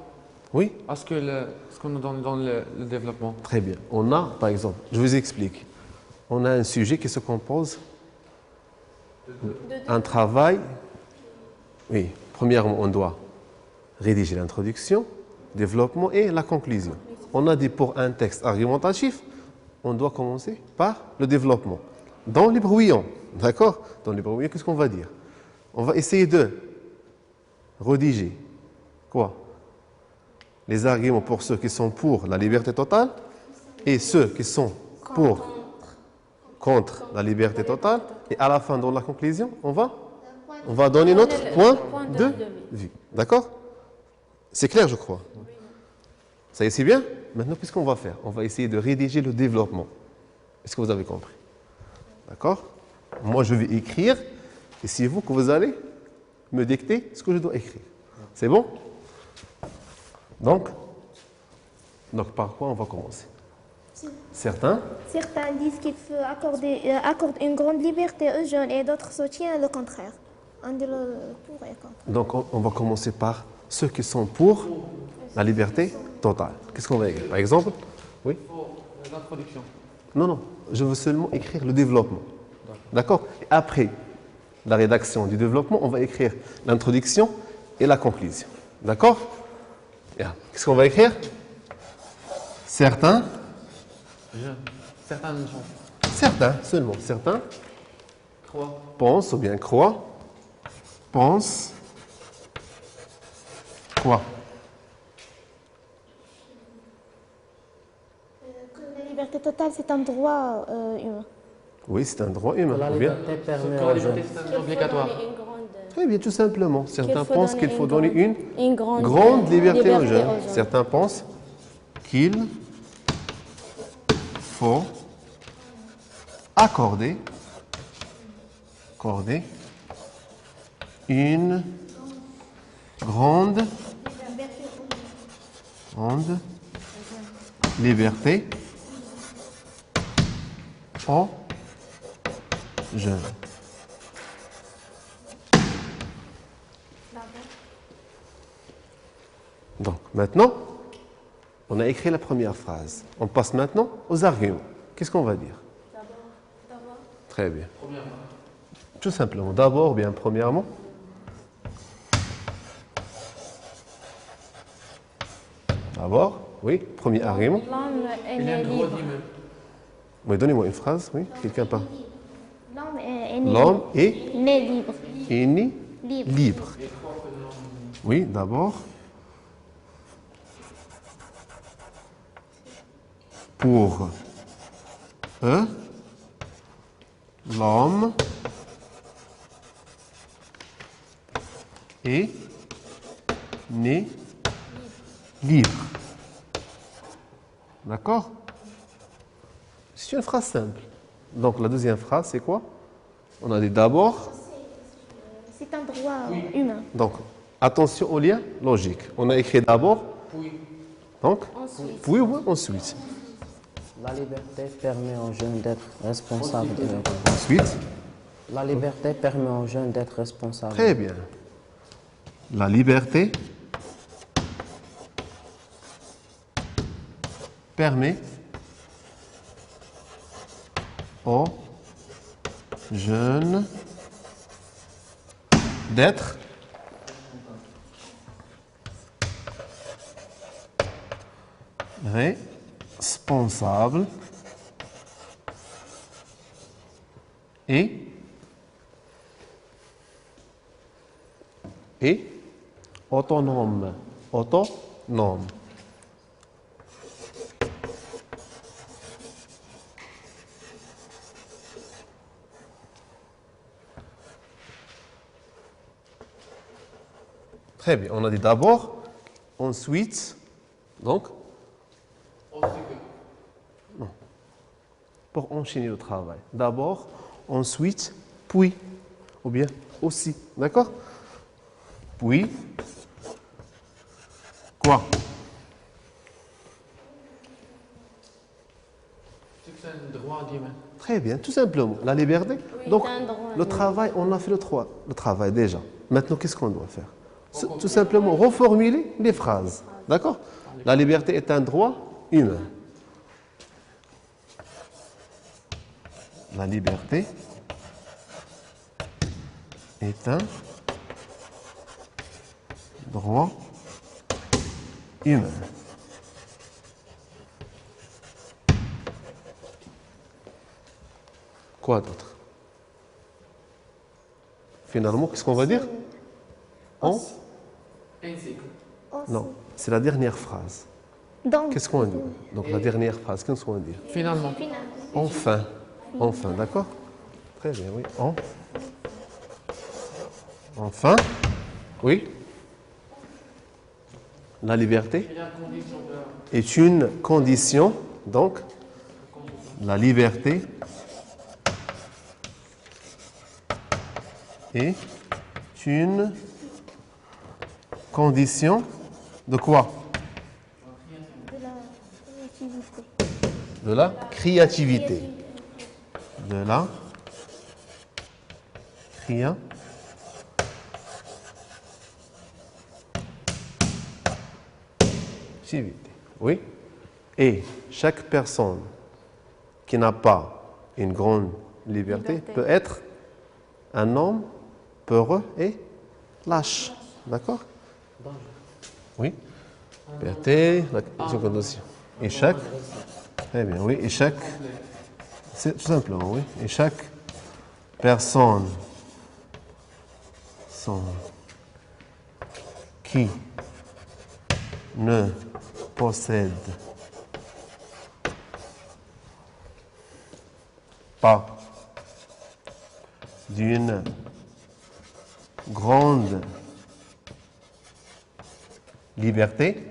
Oui. à ce qu'on nous donne dans le développement. Très bien. On a, par exemple, je vous explique, on a un sujet qui se compose d'un travail. Oui, premièrement, on doit rédiger l'introduction, développement et la conclusion. On a dit pour un texte argumentatif, on doit commencer par le développement. Dans les brouillons, d'accord? Dans les brouillons, qu'est-ce qu'on va dire? On va essayer de rédiger quoi? Les arguments pour ceux qui sont pour la liberté totale et ceux qui sont contre la liberté totale. Et à la fin, dans la conclusion, on va donner notre point de vue. D'accord? C'est clair, je crois. Ça y est, c'est bien? Maintenant, qu'est-ce qu'on va faire? On va essayer de rédiger le développement. Est-ce que vous avez compris? D'accord? Moi, je vais écrire et c'est vous que vous allez me dicter ce que je dois écrire. C'est bon? Donc, par quoi on va commencer? Certains disent qu'il faut accorder une grande liberté aux jeunes et d'autres soutiennent le contraire. On dit le pour et contre. Donc, on va commencer par ceux qui sont pour la liberté totale. Qu'est-ce qu'on va écrire? Par exemple, oui? L'introduction. Non, je veux seulement écrire le développement. D'accord? Et après la rédaction du développement, on va écrire l'introduction et la conclusion. D'accord? Bien. Qu'est-ce qu'on va écrire? Certains seulement, certains pensent ou bien croient, pensent quoi? Que la liberté totale, c'est un droit humain. Oui, c'est un droit humain. La ou bien? liberté permet La aux liberté, jeunes. c'est obligatoire. Très bien, tout simplement. Certains pensent qu'il faut donner une grande grande liberté aux aux jeunes. jeunes. Certains pensent qu'il faut accorder une grande grande liberté aux jeunes. Donc, maintenant, on a écrit la première phrase. On passe maintenant aux arguments. Qu'est-ce qu'on va dire? D'abord. Très bien. Tout simplement. D'abord ou bien premièrement? D'abord, oui. Premier argument. L'homme est Il a né le droit libre. d'aimer. Oui, donnez-moi une phrase. Oui, quelqu'un pas. L'homme est né L'homme libre. est Né libre. né Libre. libre. Oui, d'abord. Pour eux, l'homme est né libre. D'accord? C'est une phrase simple. Donc la deuxième phrase, c'est quoi? On a dit d'abord. C'est un droit humain. Donc attention au lien logique. On a écrit d'abord. Donc, puis ou ensuite. La liberté permet aux jeunes d'être responsables de leur vie. Ensuite, La liberté permet aux jeunes d'être responsables. très bien. La liberté permet aux jeunes d'être responsables et autonomes. Autonome. Très bien, on a dit d'abord, ensuite, donc, non, pour enchaîner le travail. D'abord, ensuite, puis, ou bien aussi, d'accord? Puis, quoi? C'est un droit d'humain. Très bien, tout simplement, la liberté. Donc, le travail, on a fait le travail déjà. Maintenant, qu'est-ce qu'on doit faire? Tout simplement reformuler les phrases. D'accord? La liberté est un droit humain. La liberté est un droit humain. Quoi d'autre? Finalement, qu'est-ce qu'on va dire? Ainsi que. Non, c'est la dernière phrase. Donc, Qu'est-ce qu'on dit? Donc la dernière phrase, qu'est-ce qu'on dit? Finalement. Enfin. Enfin, d'accord? Très bien, oui. Enfin. Oui. La liberté est une condition. Donc, la liberté est une condition de quoi? De la créativité. De la créativité. Oui. Et chaque personne qui n'a pas une grande liberté peut être un homme peureux et lâche. D'accord? Oui. Liberté, la condition. Et chaque. Très bien, oui. Et chaque. C'est tout simplement, oui. Et chaque personne qui ne possède pas d'une grande liberté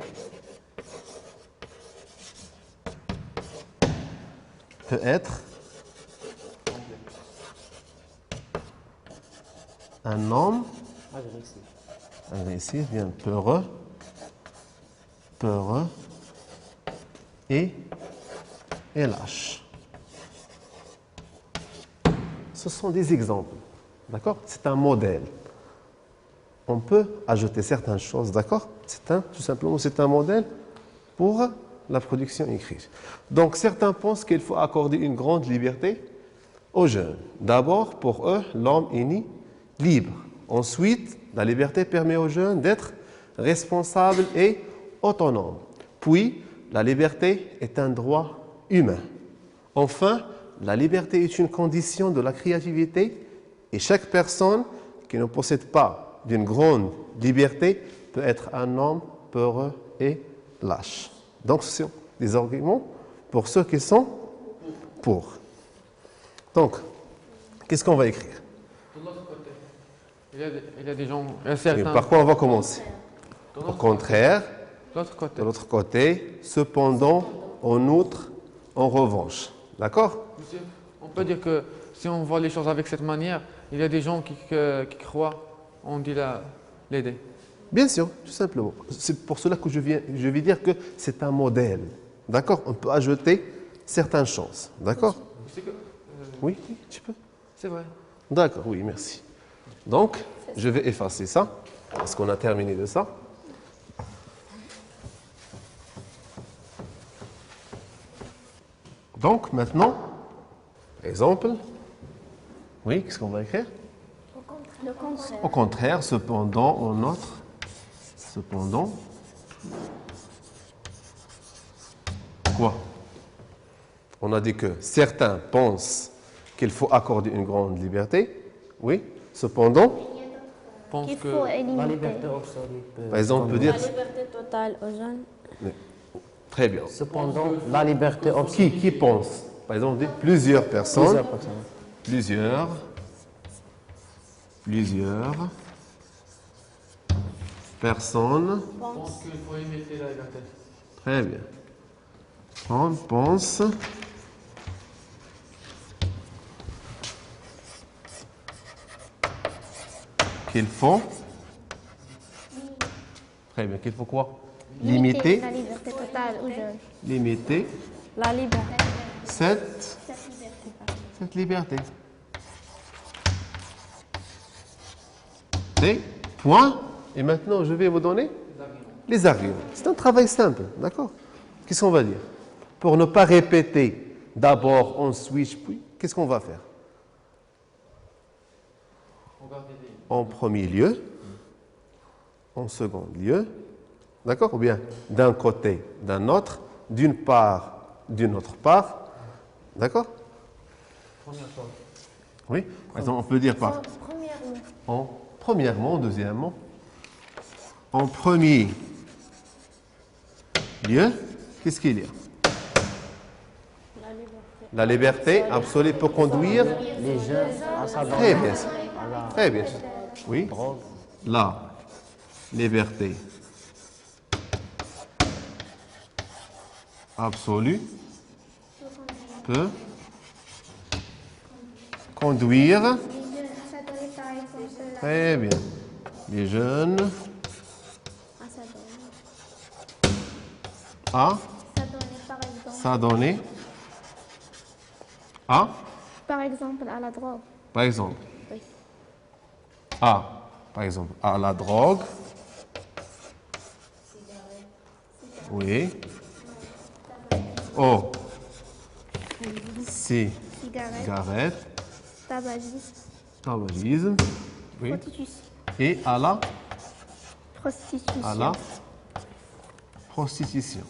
peut être un homme agressif, bien peureux peureux et lâches. Ce sont des exemples, d'accord? C'est un modèle. On peut ajouter certaines choses, d'accord? Tout simplement, c'est un modèle pour la production écrite. Donc, certains pensent qu'il faut accorder une grande liberté aux jeunes. D'abord, pour eux, l'homme est né libre. Ensuite, la liberté permet aux jeunes d'être responsables et autonomes. Puis, la liberté est un droit humain. Enfin, la liberté est une condition de la créativité et chaque personne qui ne possède pas d'une grande liberté peut être un homme peureux et lâche. Donc, ce sont des arguments pour ceux qui sont pour. Donc, qu'est-ce qu'on va écrire? De l'autre côté, il y a des gens, certains. Par quoi on va commencer? Au contraire, De l'autre côté, cependant, en outre, en revanche. D'accord? Monsieur, on peut dire que si on voit les choses avec cette manière, il y a des gens qui croient en dit l'aider. Bien sûr, tout simplement. C'est pour cela que je vais dire que c'est un modèle. D'accord? On peut ajouter certaines choses. D'accord? Oui, tu peux. C'est vrai. D'accord, oui, merci. Donc, je vais effacer ça, parce qu'on a terminé de ça. Donc, maintenant, exemple. Oui, qu'est-ce qu'on va écrire? Le contraire. Au contraire, cependant, en autre. Cependant. Quoi? On a dit que certains pensent qu'il faut accorder une grande liberté. Oui. Cependant, Pense Qu'il que faut La éliminer. liberté absolue peut... par exemple, on peut dire. La liberté totale aux jeunes. Très bien. Cependant, la liberté absolue... Qui pense? Par exemple, on dit plusieurs personnes. Plusieurs personnes. pense qu'il faut imiter la liberté. Très bien. On pense qu'il faut. Très bien. Qu'il faut quoi? Limiter. La liberté totale aux jeunes. Limiter La liberté. cette liberté. Point. Et maintenant, je vais vous donner les arguments. C'est un travail simple, d'accord? Qu'est-ce qu'on va dire? Pour ne pas répéter d'abord, on switch, puis, qu'est-ce qu'on va faire? En premier lieu, en second lieu, d'accord? Ou bien d'un côté, d'un autre, d'une part, d'une autre part, d'accord? Oui, par exemple, on peut dire par premièrement, deuxièmement, en premier lieu, qu'est-ce qu'il y a? La liberté absolue pour conduire. Les jeunes à sa Très bien. Très bien. Oui. La liberté absolue peut conduire. Très bien. Les jeunes à s'adonner à, Par exemple, à la drogue. par exemple, Oui. par exemple, à la drogue. Oui. Au cigarette, tabagisme, oui. Et à la prostitution.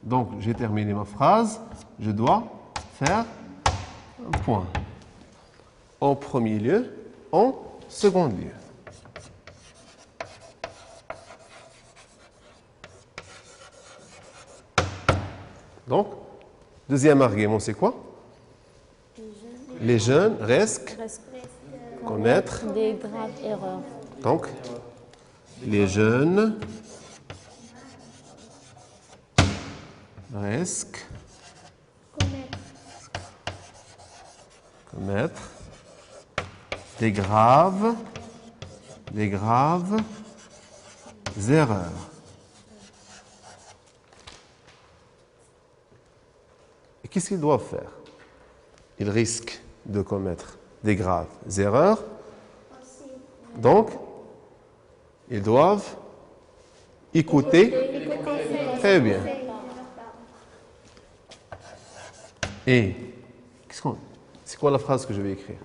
Donc, j'ai terminé ma phrase. Je dois faire un point. En premier lieu, en second lieu. Donc, deuxième argument, c'est quoi? Les jeunes restent commettre. Des graves erreurs. Donc, les jeunes risquent commettre des graves des graves erreurs. Et qu'est-ce qu'ils doivent faire? Ils risquent de commettre des graves erreurs. Donc, ils doivent écouter. Très bien. Et, c'est quoi la phrase que je vais écrire?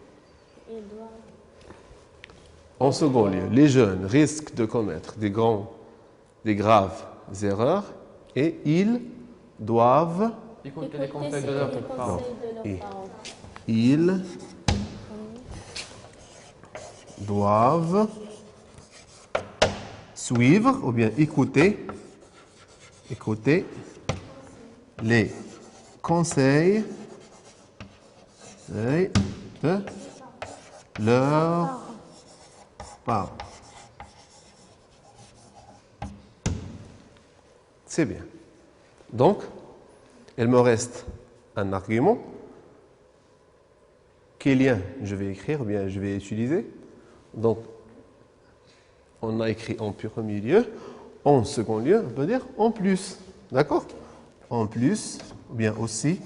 En second lieu, les jeunes risquent de commettre des graves erreurs et ils doivent Écoutez les conseils de leurs parents. et ils doivent suivre ou bien écouter les conseils de leurs parents. C'est bien. Donc, il me reste un argument. Quel lien je vais écrire ou bien je vais utiliser? Donc, on a écrit en premier lieu. En second lieu, on peut dire en plus. D'accord? En plus, ou bien aussi.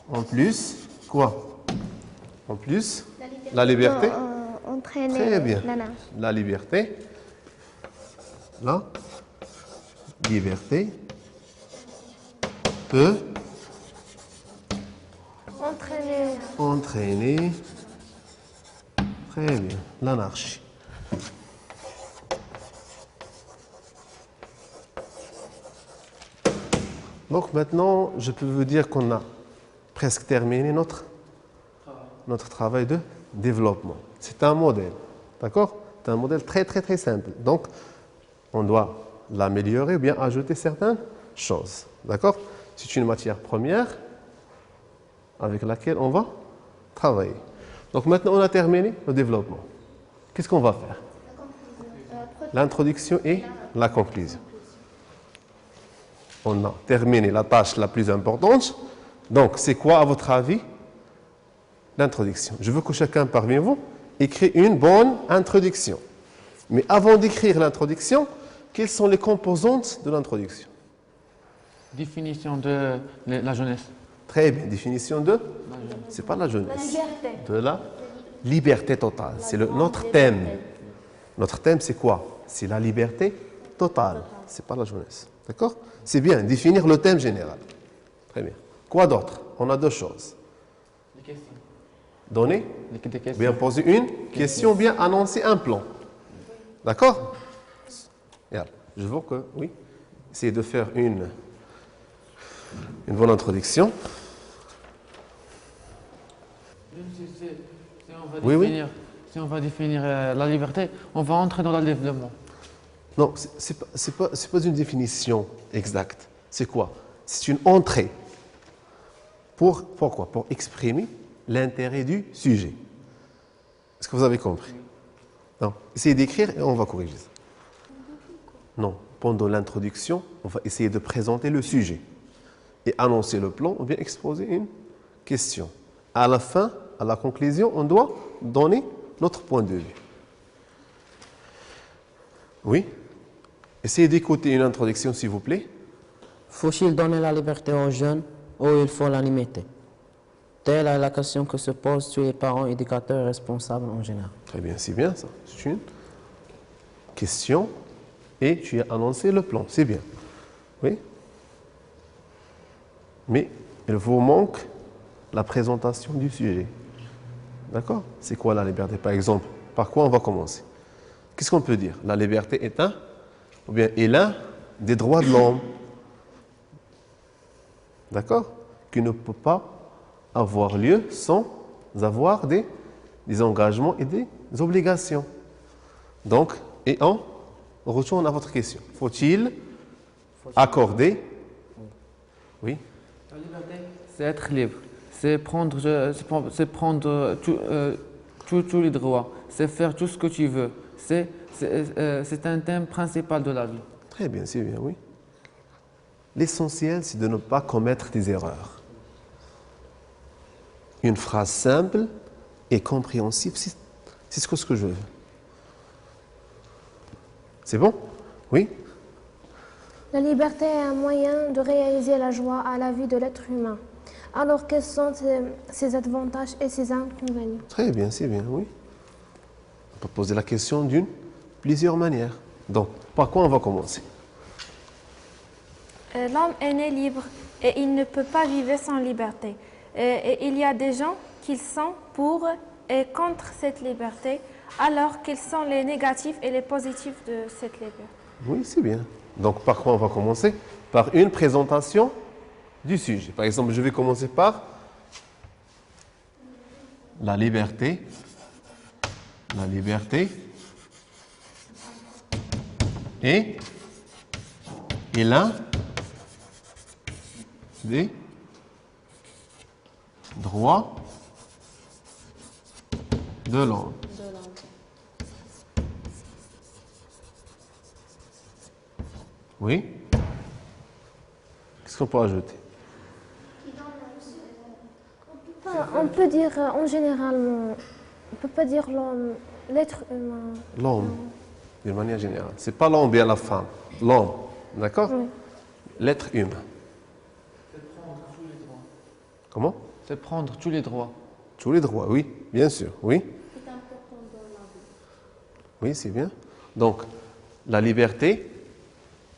En plus, quoi? En plus, la liberté. Entraîner Très bien. la nage. La liberté. La liberté peut entraîner. Très bien. L'anarchie. Donc maintenant, je peux vous dire qu'on a presque terminé notre travail de développement. C'est un modèle, d'accord? C'est un modèle très très très simple. Donc, on doit l'améliorer ou bien ajouter certaines choses, d'accord? C'est une matière première avec laquelle on va travailler. Donc maintenant, on a terminé le développement. Qu'est-ce qu'on va faire? L'introduction et la conclusion. On a terminé la tâche la plus importante. Donc, c'est quoi, à votre avis, l'introduction? Je veux que chacun parmi vous écrit une bonne introduction. Mais avant d'écrire l'introduction, quelles sont les composantes de l'introduction? Définition de la jeunesse. Très bien, définition de? C'est pas la jeunesse. De la liberté totale. C'est notre thème. Notre thème, c'est quoi? C'est la liberté totale. C'est pas la jeunesse. D'accord? C'est bien, définir le thème général. Très bien. Quoi d'autre? On a deux choses. Les questions. Donner, Des questions. bien poser une question, bien annoncer un plan. D'accord? Je veux que, oui, essayez de faire une bonne introduction. Si on va définir la liberté, on va entrer dans le développement. Non, c'est pas une définition exacte. C'est quoi? C'est une entrée. Pourquoi? Pour exprimer l'intérêt du sujet. Est-ce que vous avez compris? Non. Essayez d'écrire et on va corriger ça. Non. Pendant l'introduction, on va essayer de présenter le sujet et annoncer le plan ou bien exposer une question. À la fin, à la conclusion, on doit donner notre point de vue. Oui? Essayez d'écouter une introduction, s'il vous plaît. Faut-il donner la liberté aux jeunes ou il faut la limiter? Telle est la question que se posent tous les parents, éducateurs et responsables en général. Très bien, c'est bien ça. C'est une question et tu as annoncé le plan. C'est bien. Oui? Mais il vous manque la présentation du sujet. D'accord? C'est quoi la liberté? Par exemple, par quoi on va commencer? Qu'est-ce qu'on peut dire? La liberté est l'un des droits de l'homme. D'accord? Qui ne peut pas avoir lieu sans avoir des engagements et des obligations. Donc, et on retourne à votre question. Faut-il accorder? Oui? La liberté, c'est être libre. C'est prendre tous les droits. C'est faire tout ce que tu veux. C'est un thème principal de la vie. Très bien, c'est bien, oui. L'essentiel, c'est de ne pas commettre des erreurs. Une phrase simple et compréhensible, c'est ce que je veux. C'est bon? Oui? La liberté est un moyen de réaliser la joie à la vie de l'être humain. Alors, quels sont ses avantages et ses inconvénients? Très bien, c'est bien, oui. On peut poser la question d'une plusieurs manières. Donc, par quoi on va commencer? L'homme est né libre et il ne peut pas vivre sans liberté. Et il y a des gens qui sont pour et contre cette liberté, alors quels sont les négatifs et les positifs de cette liberté? Oui, c'est bien. Donc, par quoi on va commencer? Par une présentation du sujet. Par exemple, je vais commencer par la liberté. La liberté est l'un des droits de l'homme. Oui. Qu'est-ce qu'on peut ajouter? On peut dire en général, on peut pas dire l'homme, l'être humain. L'homme, d'une manière générale. C'est pas l'homme bien la femme. L'homme, d'accord? Oui. L'être humain. Comment? C'est prendre tous les droits. Tous les droits, oui, bien sûr, oui. Oui, c'est bien. Donc, la liberté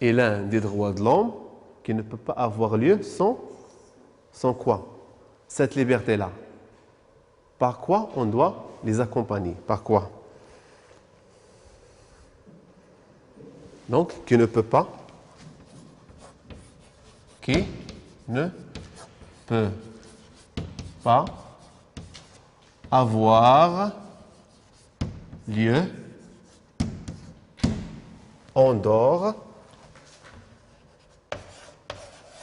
est l'un des droits de l'homme qui ne peut pas avoir lieu sans quoi? Cette liberté-là. Par quoi on doit les accompagner? Par quoi? Donc, qui ne peut pas avoir lieu en dehors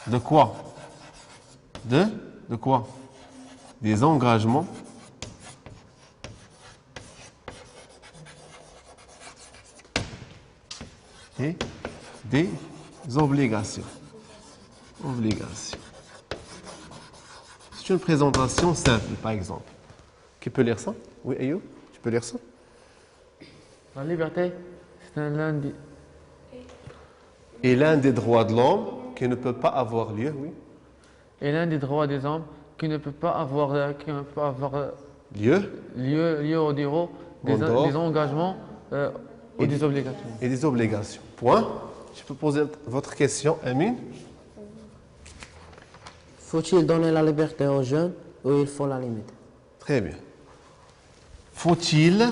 de quoi? De quoi? Des engagements et des obligations. C'est une présentation simple, par exemple. Qui peut lire ça? Oui, Ayoub, tu peux lire ça? La liberté, c'est l'un des... Et l'un des droits de l'homme qui ne peut pas avoir lieu, oui. Et l'un des droits des hommes qui ne peut pas avoir, lieu au dehors des engagements et des obligations. Et des obligations. Point. Je peux poser votre question, Amine? Faut-il donner la liberté aux jeunes ou il faut la limiter? Très bien. Faut-il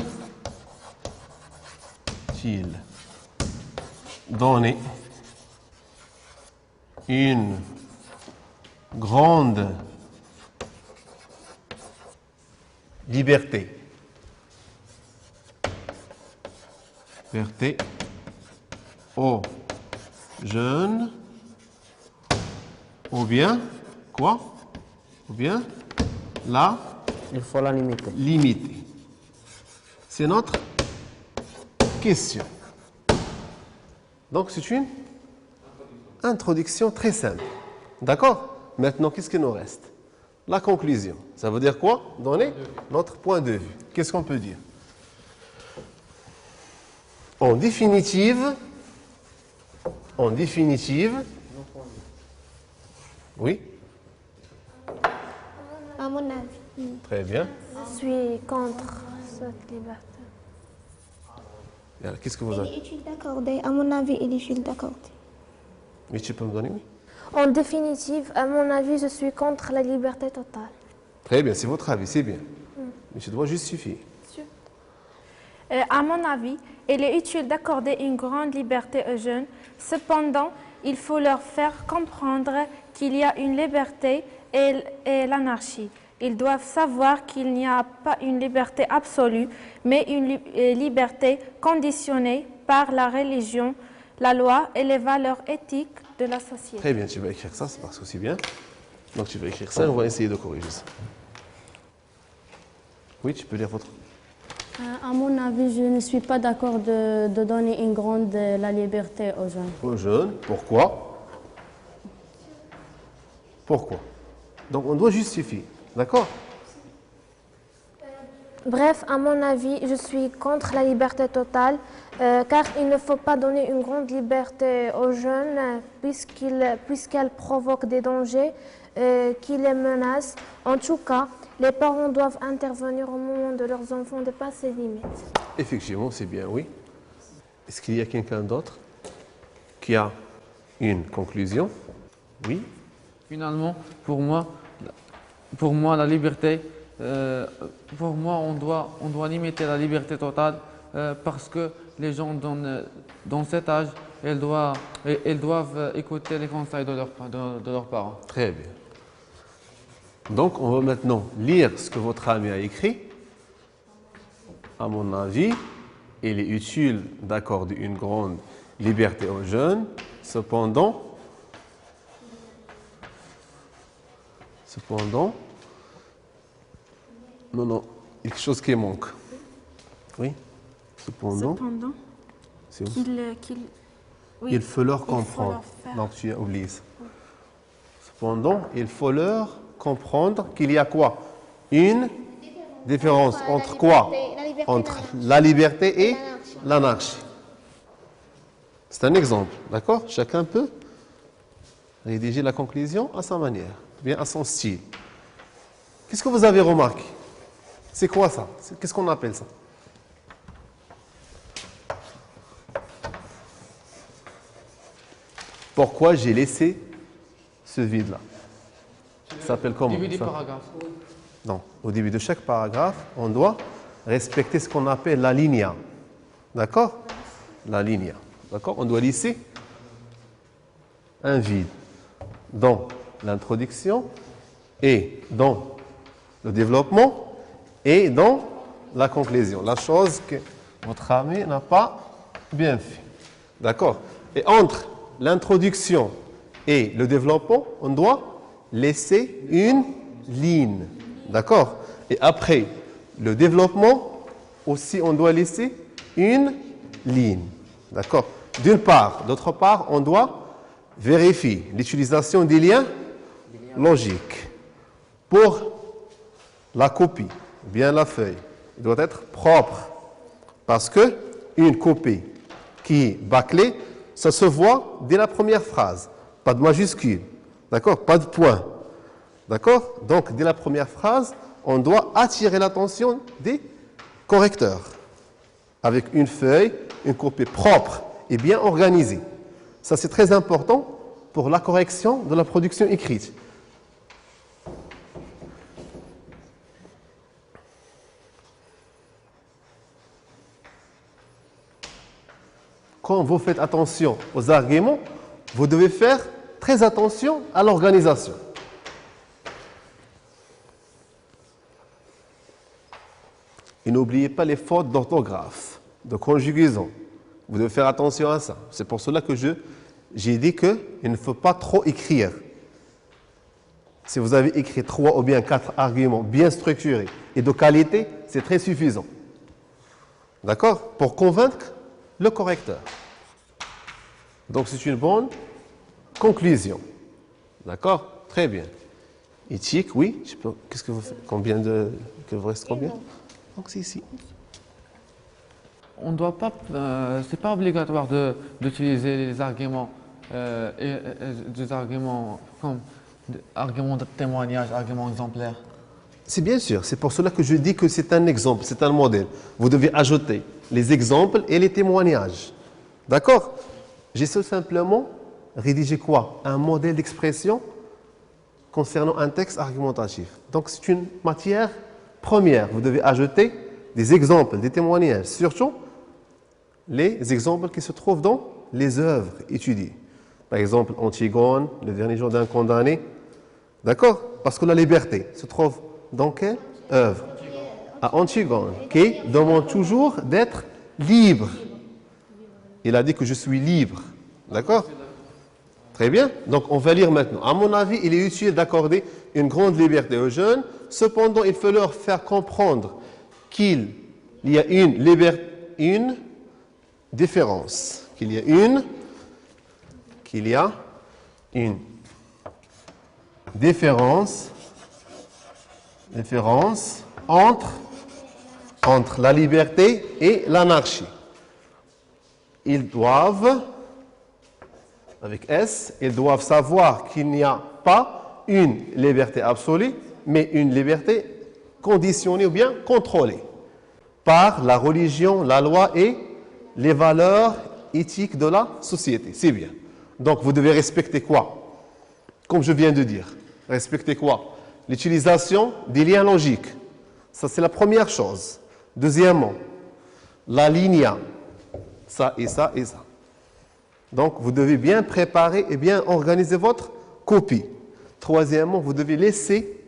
donner une grande liberté aux jeunes ou bien quoi? Ou bien la Il faut la limiter. limiter. C'est notre question. Donc, c'est une introduction très simple. D'accord? Maintenant, qu'est-ce qu'il nous reste? La conclusion. Ça veut dire quoi? Donner notre point de vue. Qu'est-ce qu'on peut dire? En définitive, oui, À mon avis. très bien. Je suis contre cette liberté. Et alors, qu'est-ce que vous Il avez? est utile d'accorder. À mon avis, il est utile d'accorder. Oui, tu peux me donner, oui? En définitive, à mon avis, je suis contre la liberté totale. Très bien, c'est votre avis, c'est bien. Mais tu dois justifier. À mon avis, il est utile d'accorder une grande liberté aux jeunes. Cependant, il faut leur faire comprendre qu'il y a une liberté et l'anarchie. Ils doivent savoir qu'il n'y a pas une liberté absolue, mais une liberté conditionnée par la religion, la loi et les valeurs éthiques de la société. Très bien, tu vas écrire ça, c'est parce que c'est bien. Donc tu vas écrire ça et on va essayer de corriger ça. Oui, tu peux lire votre... À mon avis, je ne suis pas d'accord de donner une grande la liberté aux jeunes. Aux jeunes, pourquoi? Pourquoi? Donc on doit justifier, d'accord? Bref, à mon avis, je suis contre la liberté totale, car il ne faut pas donner une grande liberté aux jeunes, puisqu'elle provoque des dangers qui les menacent. En tout cas, les parents doivent intervenir au moment de leurs enfants dépassent les limites. Effectivement, c'est bien, oui. Est-ce qu'il y a quelqu'un d'autre qui a une conclusion? Oui. Finalement, pour moi, la liberté, pour moi, on doit limiter la liberté totale parce que les gens dans cet âge, ils doivent écouter les conseils de leurs parents. Très bien. Donc, on va maintenant lire ce que votre ami a écrit. À mon avis, il est utile d'accorder une grande liberté aux jeunes. Cependant, non, il y a quelque chose qui manque. Oui. Cependant, c'est où? Il faut leur comprendre. Donc, tu as oublié ça. Cependant, il faut leur comprendre qu'il y a quoi? Une différence entre quoi? Entre la liberté et l'anarchie. C'est un exemple, d'accord? Chacun peut rédiger la conclusion à sa manière, bien à son style. Qu'est-ce que vous avez remarqué? C'est quoi ça? Qu'est-ce qu'on appelle ça? Pourquoi j'ai laissé ce vide-là? Ça s'appelle comment? Début du paragraphe. Non, au début de chaque paragraphe, on doit respecter ce qu'on appelle la linea. D'accord? La linea. D'accord? On doit laisser un vide dans l'introduction et dans le développement et dans la conclusion. La chose que votre ami n'a pas bien fait. D'accord? Et entre l'introduction et le développement, on doit laisser une ligne. D'accord? Et après le développement, aussi on doit laisser une ligne. D'accord? D'une part. D'autre part, on doit vérifier l'utilisation des liens logiques. Pour la copie, bien la feuille, il doit être propre. Parce que une copie qui est bâclée, ça se voit dès la première phrase. Pas de majuscule. D'accord? Pas de point. D'accord? Donc, dès la première phrase, on doit attirer l'attention des correcteurs. Avec une feuille, une copie propre et bien organisée. Ça, c'est très important pour la correction de la production écrite. Quand vous faites attention aux arguments, vous devez faire très attention à l'organisation. Et n'oubliez pas les fautes d'orthographe, de conjugaison. Vous devez faire attention à ça. C'est pour cela que j'ai dit qu'il ne faut pas trop écrire. Si vous avez écrit 3 ou bien 4 arguments bien structurés et de qualité, c'est très suffisant. D'accord? Pour convaincre le correcteur. Donc c'est une bonne conclusion. D'accord? Très bien. Éthique, oui. Qu'est-ce que vous faites? Que vous reste combien? Donc c'est ici. On doit pas, c'est pas obligatoire d'utiliser les arguments, des arguments comme arguments de témoignage, arguments exemplaires. C'est bien sûr, c'est pour cela que je dis que c'est un exemple, c'est un modèle. Vous devez ajouter les exemples et les témoignages. D'accord? J'ai simplement rédigé quoi? Un modèle d'expression concernant un texte argumentatif. Donc c'est une matière première. Vous devez ajouter des exemples, des témoignages, surtout les exemples qui se trouvent dans les œuvres étudiées. Par exemple, Antigone, le dernier jour d'un condamné. D'accord? Parce que la liberté se trouve dans quelle œuvre? À Antigone, qui demande toujours d'être libre. Il a dit que je suis libre. D'accord? Très bien. Donc, on va lire maintenant. À mon avis, il est utile d'accorder une grande liberté aux jeunes. Cependant, il faut leur faire comprendre qu'il y a une différence. Qu'il y a une différence entre entre la liberté et l'anarchie. Ils doivent, avec S, ils doivent savoir qu'il n'y a pas une liberté absolue, mais une liberté conditionnée ou bien contrôlée par la religion, la loi et les valeurs éthiques de la société. C'est bien. Donc vous devez respecter quoi? Comme je viens de dire. Respecter quoi? L'utilisation des liens logiques. Ça, c'est la première chose. Deuxièmement, la lignée. Ça et ça et ça. Donc, vous devez bien préparer et bien organiser votre copie. Troisièmement, vous devez laisser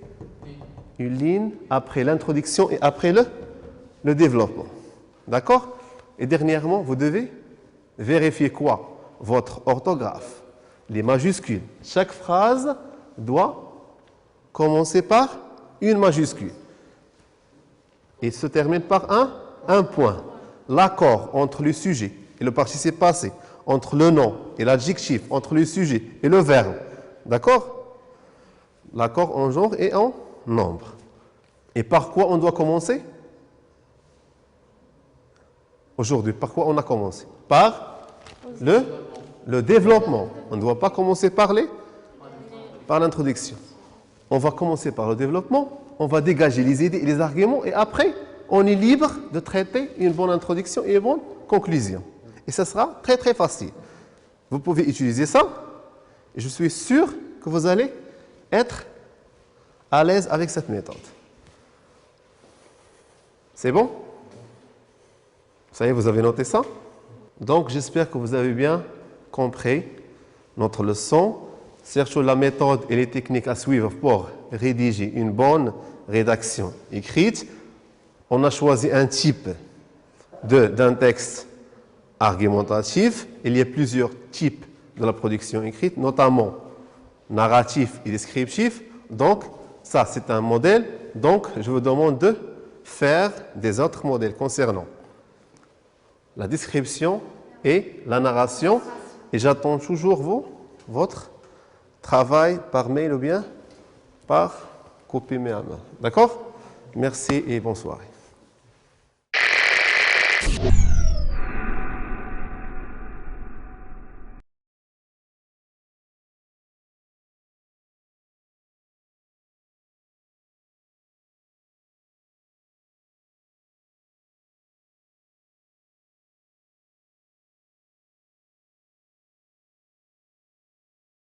une ligne après l'introduction et après le développement. D'accord? Et dernièrement, vous devez vérifier quoi? Votre orthographe. Les majuscules. Chaque phrase doit commencer par une majuscule et se termine par un point. L'accord entre le sujet et le participe passé, entre le nom et l'adjectif, entre le sujet et le verbe. D'accord? L'accord en genre et en nombre. Et par quoi on doit commencer? Aujourd'hui, par quoi on a commencé? Par le développement. On ne doit pas commencer par l'introduction. On va commencer par le développement, on va dégager les idées et les arguments, et après, on est libre de traiter une bonne introduction et une bonne conclusion. Et ça sera très très facile. Vous pouvez utiliser ça, et je suis sûr que vous allez être à l'aise avec cette méthode. C'est bon? Ça y est, vous avez noté ça? Donc, j'espère que vous avez bien compris notre leçon. Cherchons la méthode et les techniques à suivre pour rédiger une bonne rédaction écrite. On a choisi un type d'un texte argumentatif. Il y a plusieurs types de la production écrite, notamment narratif et descriptif. Donc, ça, c'est un modèle. Donc, je vous demande de faire des autres modèles concernant la description et la narration. Et j'attends toujours votre travail par mail ou bien par copie main à main. D'accord? Merci et bonne soirée.